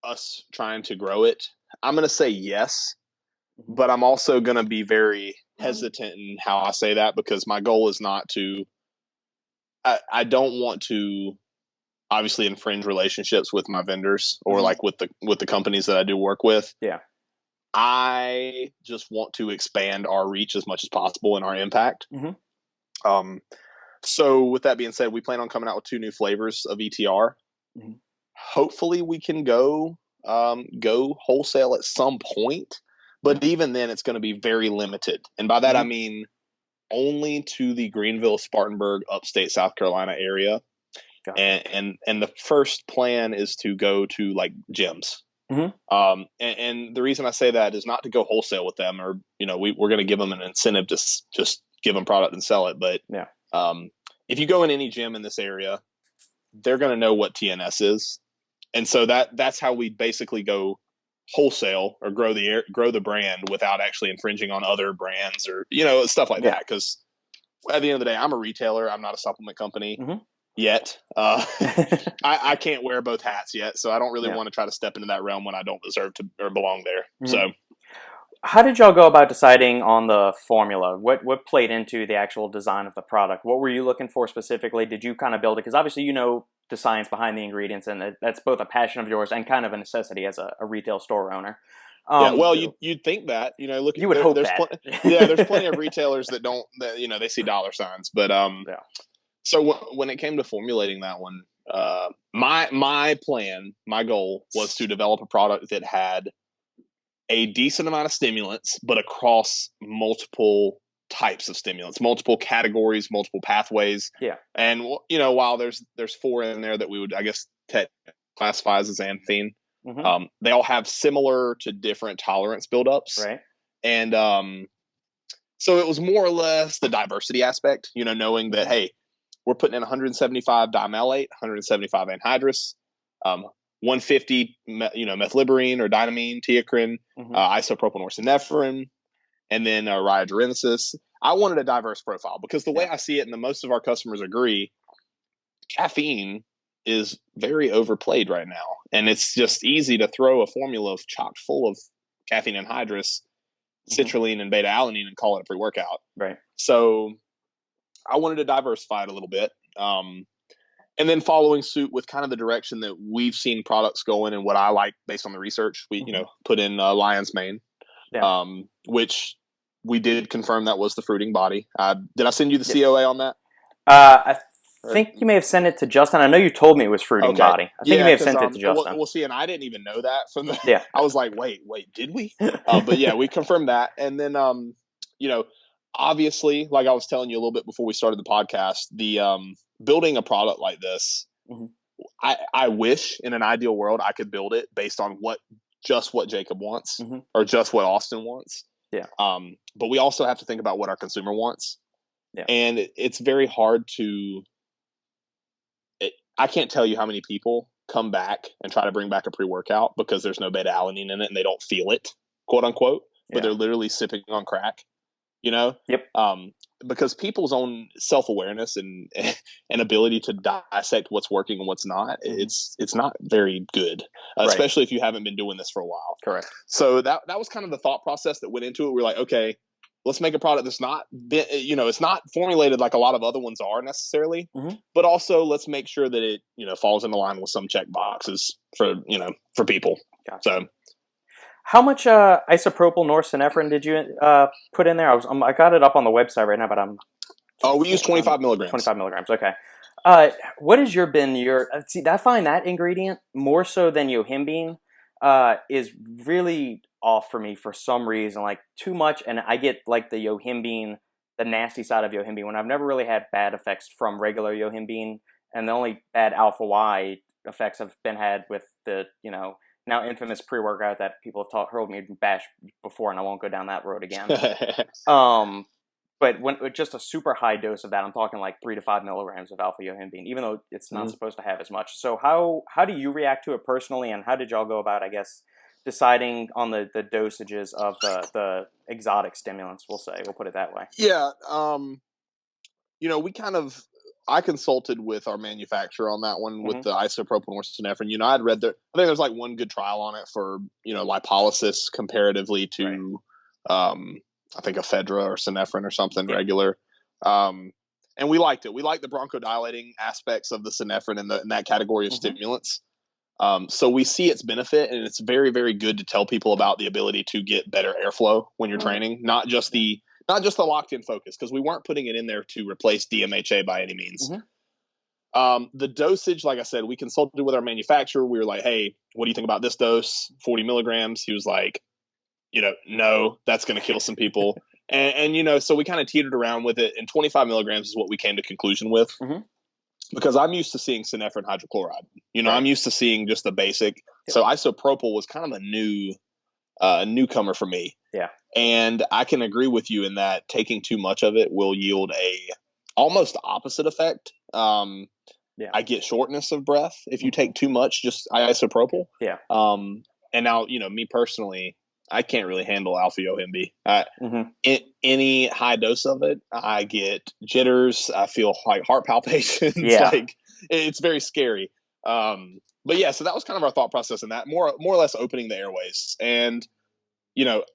us trying to grow it, I'm going to say yes, but I'm also going to be very hesitant in how I say that, because my goal is not to, I don't want to obviously infringe relationships with my vendors or like with the companies that I do work with. Yeah. I just want to expand our reach as much as possible and our impact. So with that being said, we plan on coming out with 2 new flavors of ETR. Hopefully we can go wholesale at some point, but even then it's going to be very limited. And by that, I mean only to the Greenville, Spartanburg, upstate South Carolina area. And the first plan is to go to like gyms. And the reason I say that is not to go wholesale with them, or, we're going to give them an incentive to just give them product and sell it. But if you go in any gym in this area, they're going to know what TNS is. And so that's how we basically go wholesale or grow the brand without actually infringing on other brands or, stuff like that. Because at the end of the day, I'm a retailer. I'm not a supplement company yet. I can't wear both hats yet. So I don't really want to try to step into that realm when I don't deserve to or belong there. So how did y'all go about deciding on the formula? What played into the actual design of the product? What were you looking for specifically? Did you kind of build it? Because obviously the science behind the ingredients, and that's both a passion of yours and kind of a necessity as a retail store owner. You'd think that, look, you would hope there's that. There's plenty of retailers that don't, they see dollar signs, but so when it came to formulating that one, my goal was to develop a product that had a decent amount of stimulants, but across multiple types of stimulants, multiple categories, multiple pathways. Yeah. And, while there's 4 in there that we would, I guess, classify as xanthine, they all have similar to different tolerance buildups. Right. And so it was more or less the diversity aspect, knowing that, hey, we're putting in 175 dimalate, 175 anhydrous, 150, methylliberine or dynamine, teocrine, isopropyl norepinephrine, and then rhodiogenesis. I wanted a diverse profile because the way I see it, and most of our customers agree, caffeine is very overplayed right now. And it's just easy to throw a formula chock full of caffeine anhydrous, citrulline, and beta-alanine and call it a pre-workout. Right. So I wanted to diversify it a little bit. And then following suit with kind of the direction that we've seen products going and what I like based on the research, we, put in lion's mane, which we did confirm that was the fruiting body. Did I send you the COA on that? I think you may have sent it to Justin. I know you told me it was fruiting body. I think you may have sent it to Justin. Well, see, and I didn't even know that from the. I was like, wait, did we? But yeah, we confirmed that, and then obviously, like I was telling you a little bit before we started the podcast, the building a product like this, I wish in an ideal world I could build it based on what Jakob wants or just what Austin wants. Yeah. But we also have to think about what our consumer wants. Yeah. And it's very hard to. I can't tell you how many people come back and try to bring back a pre-workout because there's no beta-alanine in it and they don't feel it, quote unquote, but they're literally sipping on crack. Yep. Because people's own self-awareness and ability to dissect what's working and what's not, it's not very good, especially if you haven't been doing this for a while. Correct. So that was kind of the thought process that went into it. We're like, okay, let's make a product that's not, it's not formulated like a lot of other ones are necessarily, but also let's make sure that it, falls into line with some check boxes for people. Gotcha. So. How much isopropyl norepinephrine did you put in there? I got it up on the website right now, but I'm. Oh, we use 25 milligrams. 25 milligrams. Okay. What has been your? See, I find that ingredient more so than yohimbine is really off for me for some reason. Like too much, and I get like the yohimbine, the nasty side of yohimbine. When I've never really had bad effects from regular yohimbine, and the only bad alpha Y effects have been had with the now infamous pre-workout that people have heard me bash before, and I won't go down that road again. But when just a super high dose of that, I'm talking like 3 to 5 milligrams of alpha yohimbine, even though it's not supposed to have as much. So how do you react to it personally, and how did y'all go about, I guess, deciding on the dosages of the exotic stimulants? We'll put it that way. Yeah, we kind of. I consulted with our manufacturer on that one with the isopropyl norepinephrine. I'd read I think there's like one good trial on it for, lipolysis comparatively to, I think ephedra or synephrine or something regular. And we liked it. We liked the bronchodilating aspects of the synephrine in that category of stimulants. So we see its benefit, and it's very, very good to tell people about the ability to get better airflow when you're training, not just the locked in focus, because we weren't putting it in there to replace DMHA by any means. The dosage, like I said, we consulted with our manufacturer. We were like, hey, what do you think about this dose? 40 milligrams. He was like, no, that's going to kill some people. and so we kind of teetered around with it, and 25 milligrams is what we came to conclusion with. Because I'm used to seeing synephrine hydrochloride. I'm used to seeing just the basic. So isopropyl was kind of a newcomer for me. Yeah. And I can agree with you in that taking too much of it will yield a almost opposite effect. I get shortness of breath if you take too much, just isopropyl. Yeah. And now, me personally, I can't really handle alpha yohimbe. Any high dose of it, I get jitters. I feel like heart palpitations. Like it's very scary. But yeah, so that was kind of our thought process in that, more or less opening the airways. And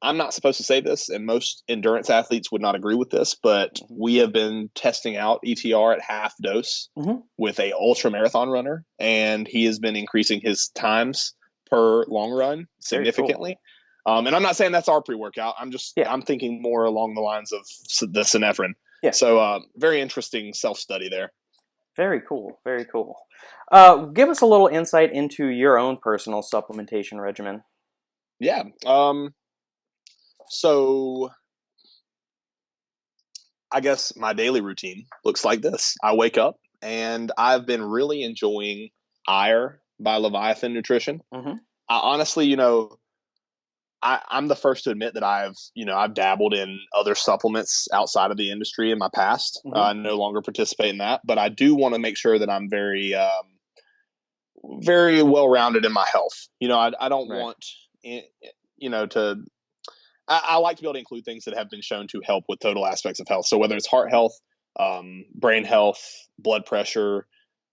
I'm not supposed to say this, and most endurance athletes would not agree with this, but we have been testing out ETR at half dose with a ultra marathon runner, and he has been increasing his times per long run significantly. And I'm not saying that's our pre-workout. I'm thinking more along the lines of the synephrine. Yeah. So very interesting self-study there. Very cool. Very cool. Give us a little insight into your own personal supplementation regimen. Yeah. So I guess my daily routine looks like this. I wake up, and I've been really enjoying Ire by Leviathan Nutrition. I honestly, I'm the first to admit that I've dabbled in other supplements outside of the industry in my past. I no longer participate in that, but I do want to make sure that I'm very, very well-rounded in my health. I don't want, I like to be able to include things that have been shown to help with total aspects of health. So whether it's heart health, brain health, blood pressure,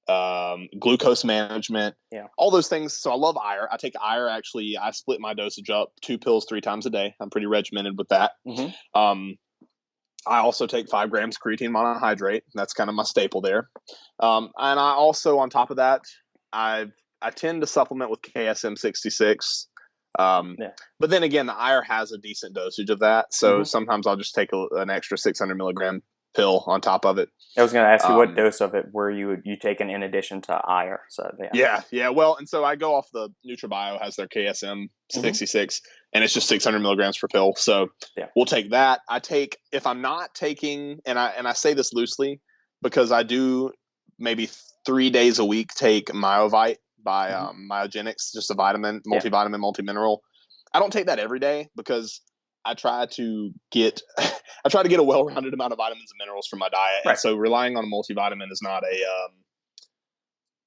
glucose management, all those things. So I love Ire. I take Ire. Actually, I split my dosage up 2 pills 3 times a day. I'm pretty regimented with that. I also take 5 grams creatine monohydrate. That's kind of my staple there. And I also, on top of that, I tend to supplement with KSM 66. But then again, the Ire has a decent dosage of that. So sometimes I'll just take an extra 600 milligram pill on top of it. I was going to ask you what dose of it were you taking in addition to Ire. So yeah. Well, and so I go off the NutriBio has their KSM 66, and it's just 600 milligrams per pill. So we'll take that. I take, if I'm not taking, and I say this loosely because I do maybe 3 days a week take Myovite by Myogenics, just a vitamin, multivitamin, multimineral. I don't take that every day because I try to get a well-rounded amount of vitamins and minerals from my diet. Right. And so relying on a multivitamin is not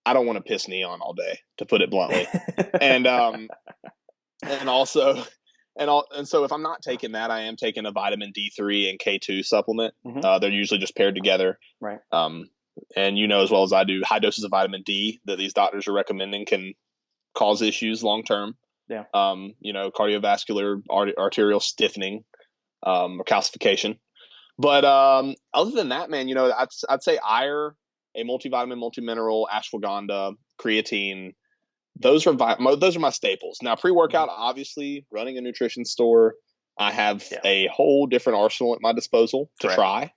I don't want to piss neon all day, to put it bluntly. and so if I'm not taking that, I am taking a vitamin D3 and K2 supplement. They're usually just paired together. Right. And as well as I do, high doses of vitamin D that these doctors are recommending can cause issues long-term. Yeah. Cardiovascular, arterial stiffening, or calcification. But other than that, man, I'd say Ire, a multivitamin, multimineral, ashwagandha, creatine. Those are my staples. Now, pre-workout, obviously, running a nutrition store, I have a whole different arsenal at my disposal to try.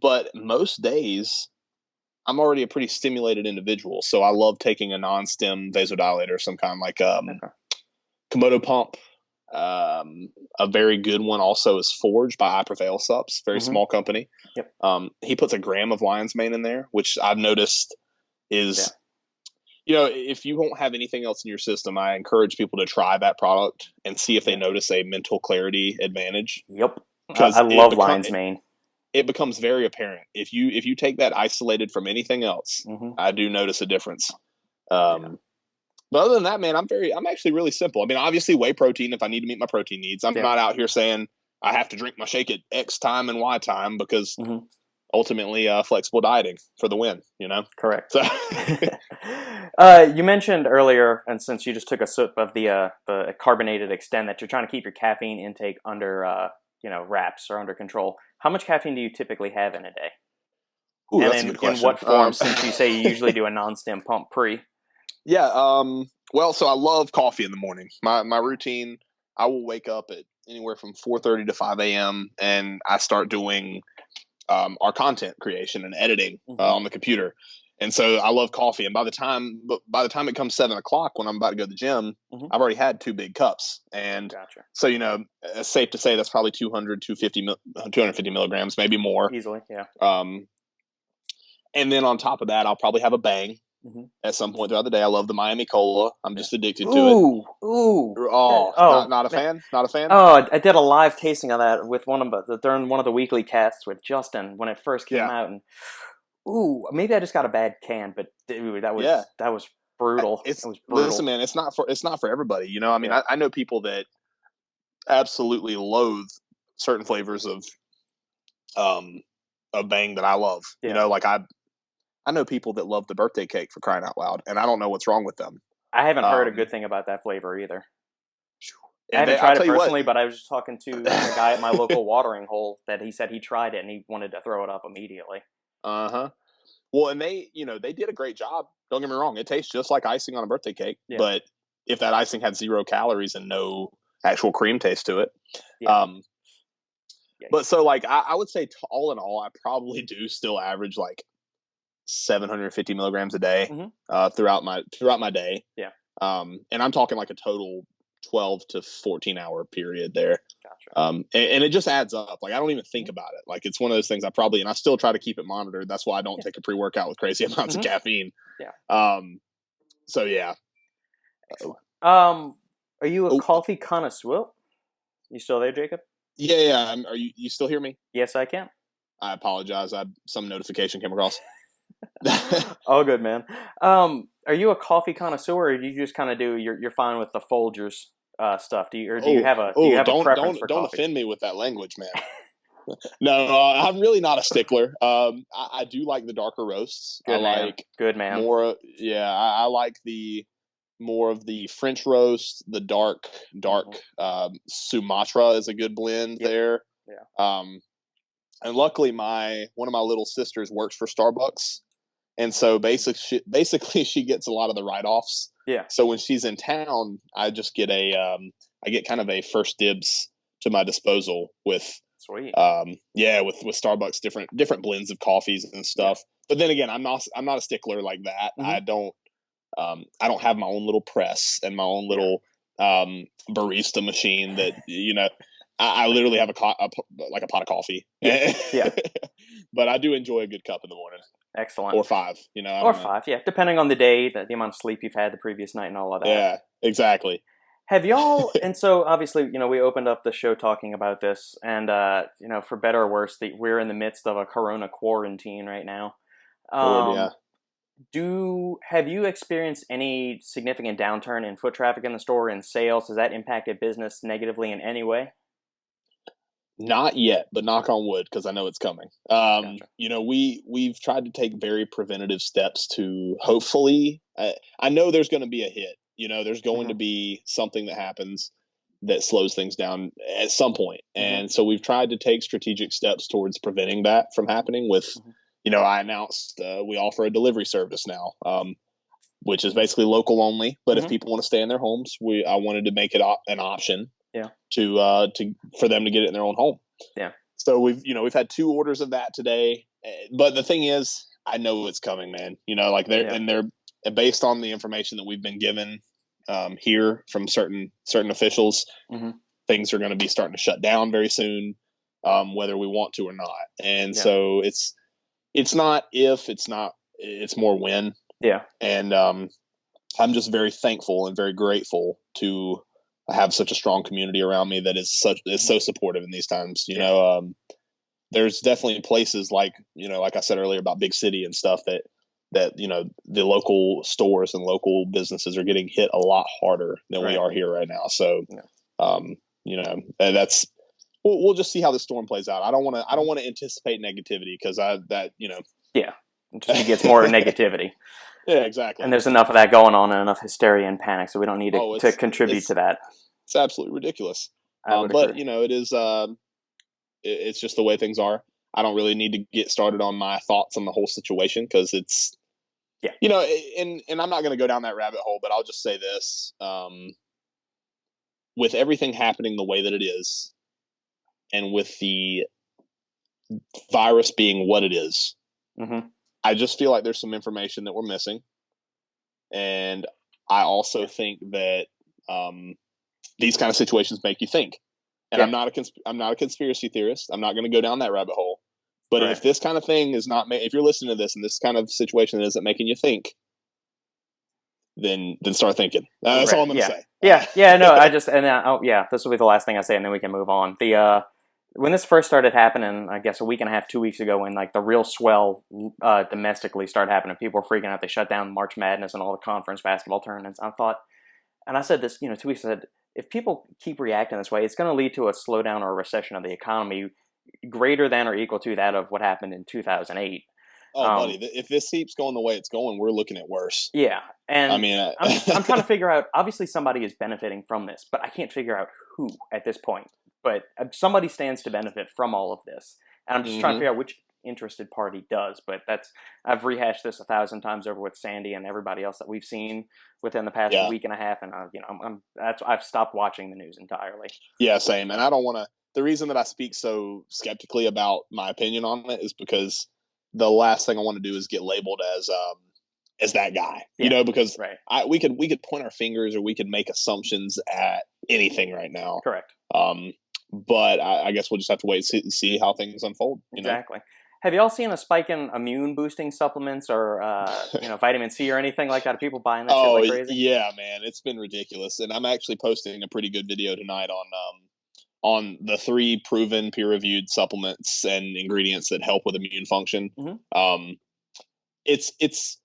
But most days, I'm already a pretty stimulated individual, so I love taking a non-stim vasodilator, some kind like Komodo pump. A very good one also is Forge by iPrevail Subs, very small company. He puts a gram of lion's mane in there, which I've noticed is, if you won't have anything else in your system, I encourage people to try that product and see if they notice a mental clarity advantage. I love lion's mane. It becomes very apparent if you take that isolated from anything else. I do notice a difference. But other than that, man, I'm actually really simple. I mean, obviously whey protein if I need to meet my protein needs. I'm not out here saying I have to drink my shake at X time and Y time because ultimately flexible dieting for the win, Correct. So you mentioned earlier, and since you just took a sip of the carbonated Xtend, that you're trying to keep your caffeine intake under wraps are under control. How much caffeine do you typically have in a day? Ooh, and that's a good question. In what form, since you say you usually do a non-stim pump pre? Yeah. Well, so I love coffee in the morning. My routine, I will wake up at anywhere from 4:30 to 5 a.m. and I start doing our content creation and editing on the computer. And so I love coffee. And by the time it comes 7 o'clock when I'm about to go to the gym, I've already had 2 big cups. And so, it's safe to say that's probably 250 milligrams, maybe more. Easily, yeah. And then on top of that, I'll probably have a Bang at some point throughout the day. I love the Miami Cola. I'm just addicted to it. Ooh. Not a fan? Not a fan? Oh, I did a live tasting of that with during one of the weekly casts with Justin when it first came out. And maybe I just got a bad can, but dude, that was brutal. It was brutal. Listen, man, it's not for everybody. I know people that absolutely loathe certain flavors of Bang that I love. I know people that love the birthday cake, for crying out loud, and I don't know what's wrong with them. I haven't heard a good thing about that flavor either. I haven't tried it personally, but I was just talking to a guy at my local watering hole that he said he tried it and he wanted to throw it up immediately. Well, and they did a great job. Don't get me wrong; it tastes just like icing on a birthday cake. Yeah. But if that icing had 0 calories and no actual cream taste to it, but so I would say all in all, I probably do still average 750 milligrams a day throughout my day. Yeah. And I'm talking a total 12 to 14 hour period there. Gotcha. And it just adds up. I don't even think about it. It's one of those things and I still try to keep it monitored. That's why I don't take a pre-workout with crazy amounts of caffeine. Yeah. So yeah. Excellent. Are you a coffee connoisseur? You still there, Jacob? Yeah. Are you still hear me? Yes, I can. I apologize. Some notification came across. All good, man. Are you a coffee connoisseur, or do you just kind of you're fine with the Folgers stuff? Do you have a preference for coffee? Don't offend me with that language, man. No, I'm really not a stickler. I do like the darker roasts. Good man. I like more of the French roast. The dark Sumatra is a good blend there. Yeah. And luckily, one of my little sisters works for Starbucks, and so basically she gets a lot of the write-offs. Yeah. So when she's in town, I just get I get kind of a first dibs to my disposal with sweet. With Starbucks different blends of coffees and stuff. But then again, I'm not a stickler like that. I don't have my own little press and my own little barista machine that I literally have a pot of coffee. Yeah. But I do enjoy a good cup in the morning. Excellent. Or 5, Or 5, yeah. Depending on the day, the amount of sleep you've had the previous night and all of that. Yeah, exactly. Have y'all, and so obviously, we opened up the show talking about this, and, for better or worse, we're in the midst of a corona quarantine right now. Have you experienced any significant downturn in foot traffic in the store and sales? Has that impacted business negatively in any way? Not yet, but knock on wood, because I know it's coming. Gotcha. We've tried to take very preventative steps to hopefully. I know there's going to be a hit. There's going to be something that happens that slows things down at some point, and so we've tried to take strategic steps towards preventing that from happening. With I announced we offer a delivery service now, which is basically local only. But if people want to stay in their homes, I wanted to make it an option. Yeah. For them to get it in their own home. Yeah. So we've had 2 orders of that today, but the thing is, I know it's coming, man. They're based on the information that we've been given here from certain officials. Things are going to be starting to shut down very soon, whether we want to or not. And so it's not if, it's more when. Yeah. And I'm just very thankful and very grateful to have such a strong community around me that is so supportive in these times. There's definitely places like I said earlier about big city and stuff that the local stores and local businesses are getting hit a lot harder than we are here right now. So, that's we'll just see how the storm plays out. I don't want to anticipate negativity because it just gets more negativity. Yeah, exactly. And there's enough of that going on and enough hysteria and panic, so we don't need to contribute to that. It's absolutely ridiculous. But it is It's just the way things are. I don't really need to get started on my thoughts on the whole situation because it's, and I'm not going to go down that rabbit hole, but I'll just say this. With everything happening the way that it is, and with the virus being what it is, I just feel like there's some information that we're missing. And I also think that these kind of situations make you think. And I'm not a conspiracy theorist. I'm not going to go down that rabbit hole. But if this kind of thing is not, if you're listening to this and this kind of situation isn't making you think, then start thinking. That's all I'm going to say. No, this will be the last thing I say, and then we can move on. When this first started happening, I guess a week and a half, 2 weeks ago, when like the real swell domestically started happening, people were freaking out. They shut down March Madness and all the conference basketball tournaments. I thought, and I said this, 2 weeks ago, I said, if people keep reacting this way, it's going to lead to a slowdown or a recession of the economy greater than or equal to that of what happened in 2008. Oh, buddy, if this keeps going the way it's going, we're looking at worse. Yeah, and I mean, I'm trying to figure out, obviously somebody is benefiting from this, but I can't figure out who at this point. But somebody stands to benefit from all of this. And I'm just trying to figure out which interested party does. But I've rehashed this 1,000 times over with Sandy and everybody else that we've seen within the past week and a half. And I've stopped watching the news entirely. Yeah, same. And I don't want to. The reason that I speak so skeptically about my opinion on it is because the last thing I want to do is get labeled as that guy. Because we could point our fingers or we could make assumptions at anything right now. Correct. But I guess we'll just have to wait and see how things unfold. Exactly. Have you all seen a spike in immune boosting supplements or vitamin C or anything like that? Are people buying that shit like crazy? Yeah, man, it's been ridiculous. And I'm actually posting a pretty good video tonight on the 3 proven peer-reviewed supplements and ingredients that help with immune function. It's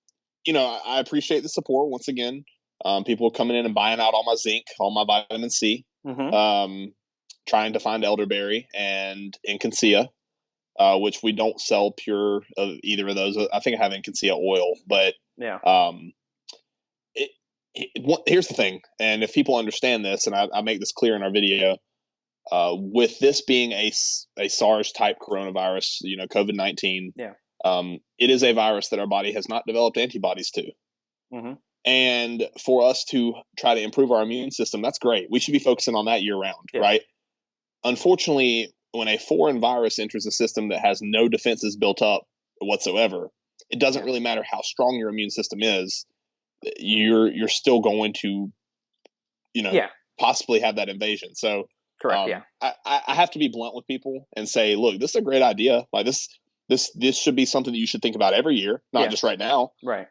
I appreciate the support once again. People are coming in and buying out all my zinc, all my vitamin C. Trying to find elderberry and Incansea, which we don't sell pure of either of those. I think I have Incansea oil, but here's the thing. And if people understand this, and I make this clear in our video, with this being a SARS type coronavirus, COVID-19, it is a virus that our body has not developed antibodies to. And for us to try to improve our immune system, that's great. We should be focusing on that year round, right? Unfortunately, when a foreign virus enters a system that has no defenses built up whatsoever, it doesn't really matter how strong your immune system is. You're still going to, possibly have that invasion. So, correct. I have to be blunt with people and say, look, this is a great idea. Like this should be something that you should think about every year, not just right now. Right.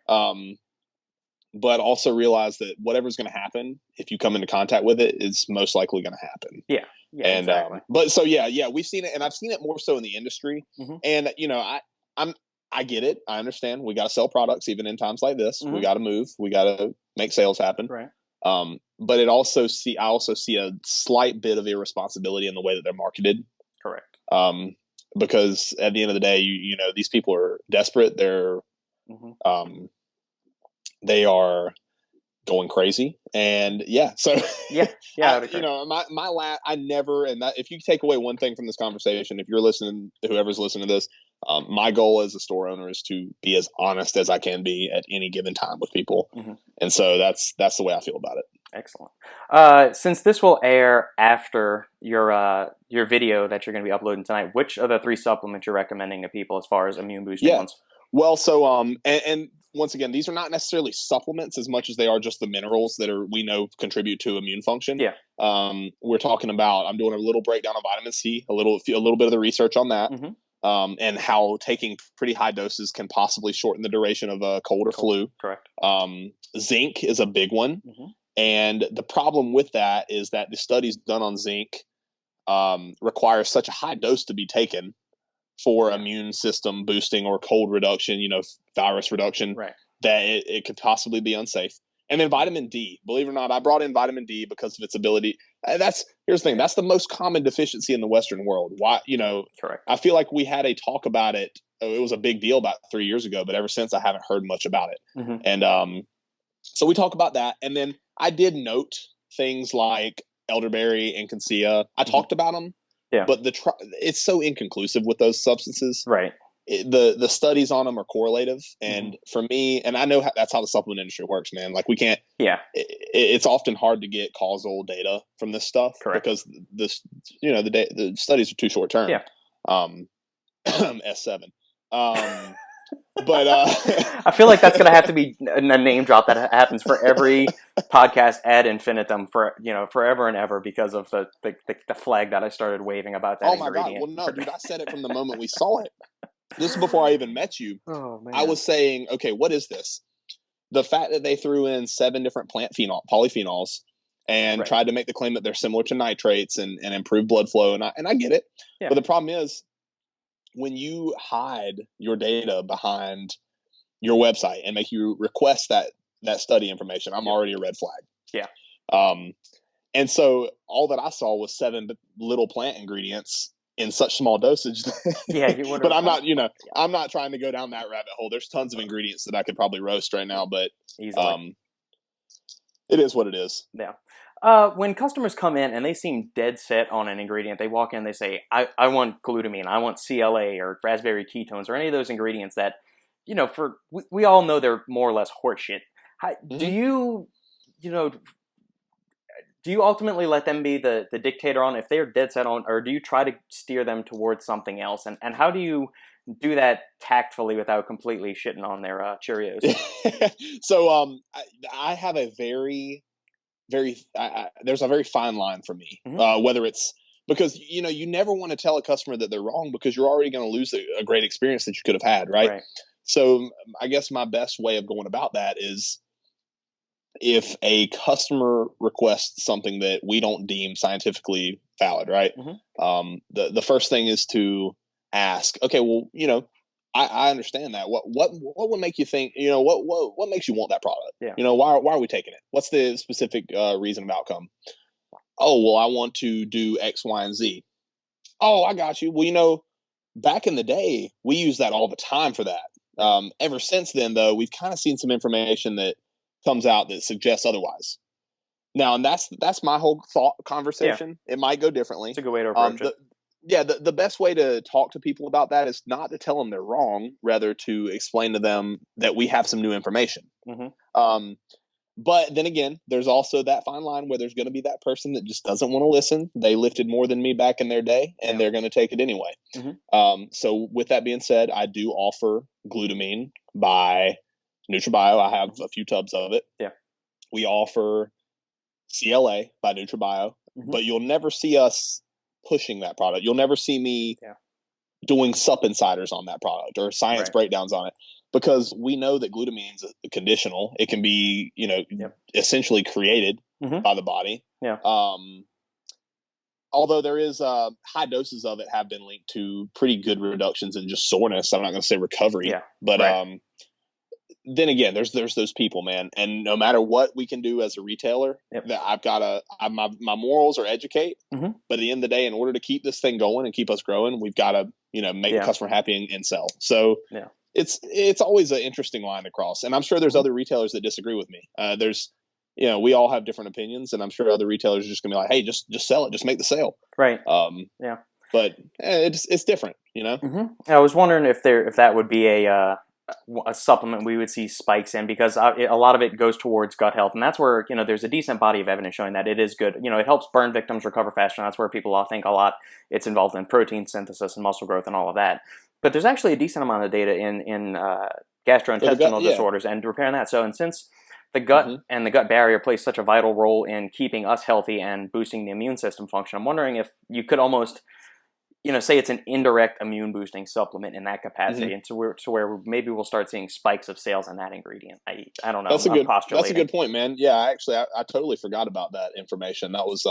But also realize that whatever's going to happen, if you come into contact with it, is most likely going to happen. Yeah. And exactly. But so we've seen it, and I've seen it more so in the industry. And I get it. I understand. We got to sell products even in times like this. We got to move. We got to make sales happen. Right. But I also see a slight bit of irresponsibility in the way that they're marketed. Correct. Because at the end of the day, these people are desperate. They're they are going crazy, and I never, and that, if you take away one thing from this conversation, if you're listening, whoever's listening to this, my goal as a store owner is to be as honest as I can be at any given time with people. And so that's the way I feel about it. Excellent. Since this will air after your video that you're going to be uploading tonight, which of the 3 supplements you're recommending to people as far as immune boosting ones? Well, so and once again, these are not necessarily supplements as much as they are just the minerals that we know contribute to immune function. We're talking about, I'm doing a little breakdown of vitamin C, a little bit of the research on that, and how taking pretty high doses can possibly shorten the duration of a cold or flu. Correct. Zinc is a big one. And the problem with that is that the studies done on zinc require such a high dose to be taken for immune system boosting or cold reduction, virus reduction, that it could possibly be unsafe. And then vitamin D, believe it or not, I brought in vitamin D because of its ability. Here's the thing. That's the most common deficiency in the Western world. Why, correct. I feel like we had a talk about it. It was a big deal about 3 years ago, but ever since I haven't heard much about it. And so we talk about that. And then I did note things like elderberry and Incansea. I talked about them, Yeah. But it's so inconclusive with those substances. Right. The studies on them are correlative, and for me, and I know that's how the supplement industry works, man. Like we can't. Yeah. It's often hard to get causal data from this stuff. Correct. Because the studies are too short term. Yeah. S7. But I feel like that's going to have to be a name drop that happens for every podcast ad infinitum for forever and ever because of the flag that I started waving about that. Oh my God! Well, no, dude, I said it from the moment we saw it. This is before I even met you. Oh man! I was saying, okay, what is this? The fact that they threw in 7 different plant polyphenols and tried to make the claim that they're similar to nitrates and improve blood flow, and I get it, but the problem is, when you hide your data behind your website and make you request that study information, I'm already a red flag. Yeah. And so all that I saw was 7 little plant ingredients in such small dosage. Yeah. But I'm not, I'm not trying to go down that rabbit hole. There's tons of ingredients that I could probably roast right now, but easily. It is what it is. Yeah. When customers come in and they seem dead set on an ingredient, they walk in, they say, I want glutamine, I want CLA or raspberry ketones or any of those ingredients that, we all know they're more or less horseshit. Do you ultimately let them be the dictator on if they're dead set on, or do you try to steer them towards something else? And how do you do that tactfully without completely shitting on their Cheerios? So I have a very there's a very fine line for me, whether it's because you never want to tell a customer that they're wrong because you're already going to lose a great experience that you could have had, right? So I guess my best way of going about that is if a customer requests something that we don't deem scientifically valid, right? The first thing is to ask, okay, well, I understand that. What would make you think? What makes you want that product? Yeah. Why are we taking it? What's the specific reason of outcome? Oh, well, I want to do X, Y, and Z. Oh, I got you. Well, back in the day, we used that all the time for that. Ever since then, though, we've kind of seen some information that comes out that suggests otherwise. Now, and that's my whole thought conversation. Yeah. It might go differently. It's a good way to approach it. The best way to talk to people about that is not to tell them they're wrong, rather to explain to them that we have some new information. But then again, there's also that fine line where there's going to be that person that just doesn't want to listen. They lifted more than me back in their day, and they're going to take it anyway. So with that being said, I do offer glutamine by NutraBio. I have a few tubs of it. Yeah. We offer CLA by NutraBio, but you'll never see us pushing that product. You'll never see me doing sup insiders on that product or science breakdowns on it, because we know that glutamine is conditional. It can be, essentially created by the body. Yeah. Although there is high doses of it have been linked to pretty good reductions in just soreness. I'm not going to say recovery, but then again, there's those people, man, and no matter what we can do as a retailer, that I've got my morals are educate. But at the end of the day, in order to keep this thing going and keep us growing, we've got to make the customer happy and sell. So it's always an interesting line to cross, and I'm sure there's other retailers that disagree with me. There's we all have different opinions, and I'm sure other retailers are just gonna be like, hey, just sell it, just make the sale, right? But it's different, I was wondering if that would be a supplement we would see spikes in, because a lot of it goes towards gut health, and that's where there's a decent body of evidence showing that it is good. It helps burn victims recover faster, and that's where people all think a lot it's involved in protein synthesis and muscle growth and all of that. But there's actually a decent amount of data in gastrointestinal disorders and repairing that. So, and since the gut and the gut barrier plays such a vital role in keeping us healthy and boosting the immune system function, I'm wondering if you could almost say it's an indirect immune boosting supplement in that capacity, and to where maybe we'll start seeing spikes of sales in that ingredient. I don't know. That's a good point, man. Yeah, actually, I totally forgot about that information. That was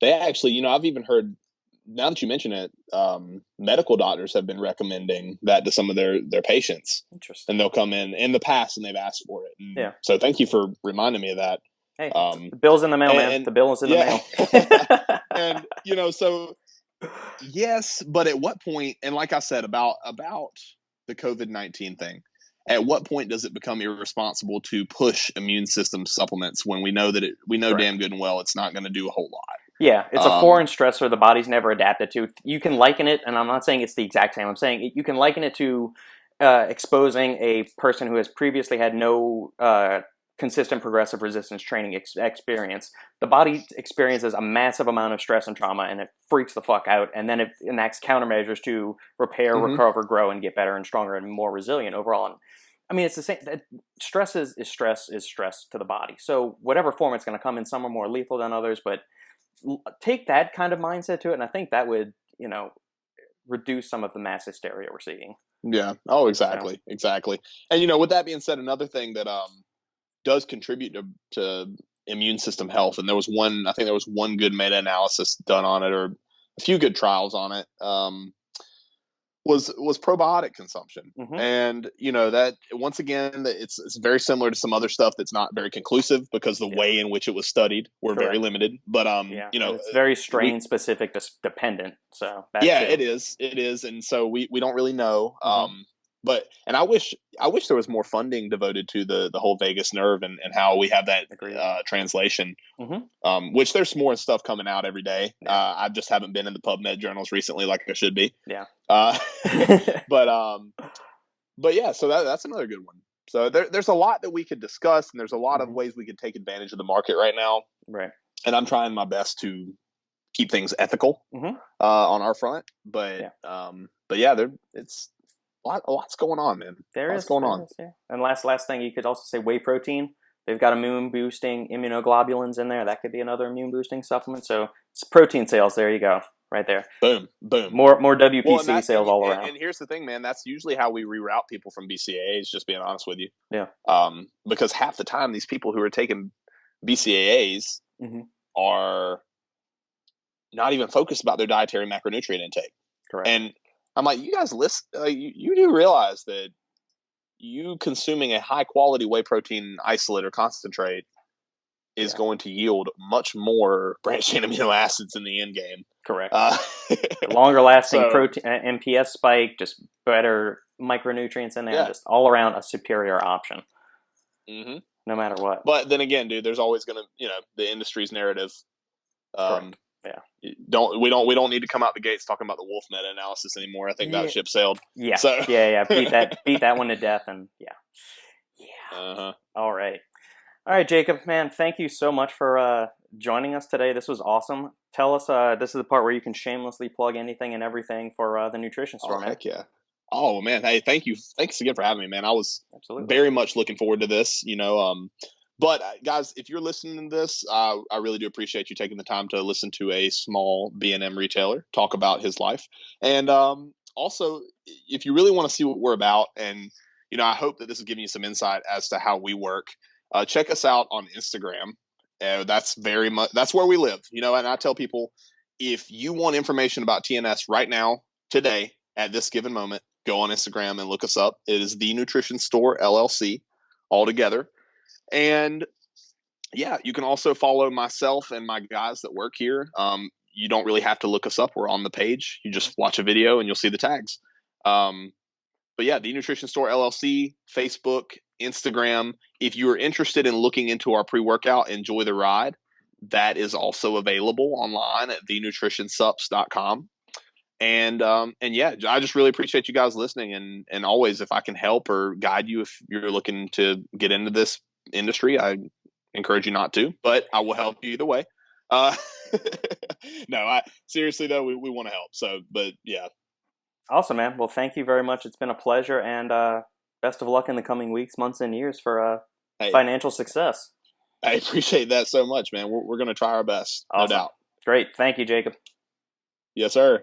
they actually, I've even heard, now that you mention it, medical doctors have been recommending that to some of their patients. Interesting. And they'll come in the past and they've asked for it. And so thank you for reminding me of that. Hey, the bill's in the mail, man. The bill is in the mail. And so. Yes, but at what point, and like I said about the COVID-19 thing, at what point does it become irresponsible to push immune system supplements when we know damn good and well it's not going to do a whole lot? Yeah, it's a foreign stressor the body's never adapted to. You can liken it, and I'm not saying it's the exact same. I'm saying you can liken it to exposing a person who has previously had no consistent progressive resistance training experience. The body experiences a massive amount of stress and trauma, and it freaks the fuck out, and then it enacts countermeasures to repair, recover, grow, and get better and stronger and more resilient overall. And I mean, it's the same. Stress is stress to the body. So whatever form it's going to come in, some are more lethal than others, but take that kind of mindset to it, and I think that would, reduce some of the mass hysteria we're seeing. Yeah. Oh, exactly. Exactly. And, with that being said, another thing that does contribute to immune system health, and I think there was one good meta-analysis done on it, or a few good trials on it, was probiotic consumption. And that, once again, it's very similar to some other stuff that's not very conclusive because the way in which it was studied were very limited. But it's very strain specific dependent. So it is, and so we don't really know. And I wish there was more funding devoted to the whole vagus nerve and how we have that translation. Which there's more stuff coming out every day. I just haven't been in the PubMed journals recently like I should be. Yeah. But yeah, so that's another good one. So there's a lot that we could discuss, and there's a lot of ways we could take advantage of the market right now. Right. And I'm trying my best to keep things ethical on our front. But it's a lot's going on, man. There's going on. Yeah. And last thing, you could also say whey protein. They've got immune boosting immunoglobulins in there. That could be another immune boosting supplement. So it's protein sales. There you go. Right there. Boom. Boom. More WPC sales all around. And here's the thing, man. That's usually how we reroute people from BCAAs, just being honest with you. Yeah. Because half the time, these people who are taking BCAAs are not even focused about their dietary macronutrient intake. Correct. And I'm like, you guys you do realize that you consuming a high quality whey protein isolate or concentrate is going to yield much more branched chain amino acids in the end game. Correct. Longer lasting protein, MPS spike, just better micronutrients in there, just all around a superior option. No matter what. But then again, dude, there's always going to, the industry's narrative. Yeah. We don't need to come out the gates talking about the Wolf meta-analysis anymore. I think that ship sailed. Yeah. So. Beat that one to death, and All right, Jakob, man, thank you so much for joining us today. This was awesome. Tell us, this is the part where you can shamelessly plug anything and everything for the nutrition store, man. Heck yeah. Oh man, hey, thank you. Thanks again for having me, man. I was very much looking forward to this. But guys, if you're listening to this, I really do appreciate you taking the time to listen to a small B&M retailer talk about his life. And also, if you really want to see what we're about, and I hope that this is giving you some insight as to how we work. Check us out on Instagram. That's where we live. And I tell people, if you want information about TNS right now, today, at this given moment, go on Instagram and look us up. It is The Nutrition Store LLC, all together. And you can also follow myself and my guys that work here. You don't really have to look us up. We're on the page. You just watch a video and you'll see the tags. But The Nutrition Store LLC, Facebook, Instagram. If you are interested in looking into our pre-workout, Enjoy the Ride, that is also available online at thenutritionsups.com. And I just really appreciate you guys listening. And always, if I can help or guide you, if you're looking to get into this industry, I encourage you not to, but I will help you either way. No, seriously though, we want to help. So, but yeah. Awesome, man. Well, thank you very much. It's been a pleasure, and best of luck in the coming weeks, months, and years for financial success. I appreciate that so much, man. We're going to try our best. Awesome. No doubt. Great. Thank you, Jakob. Yes, sir.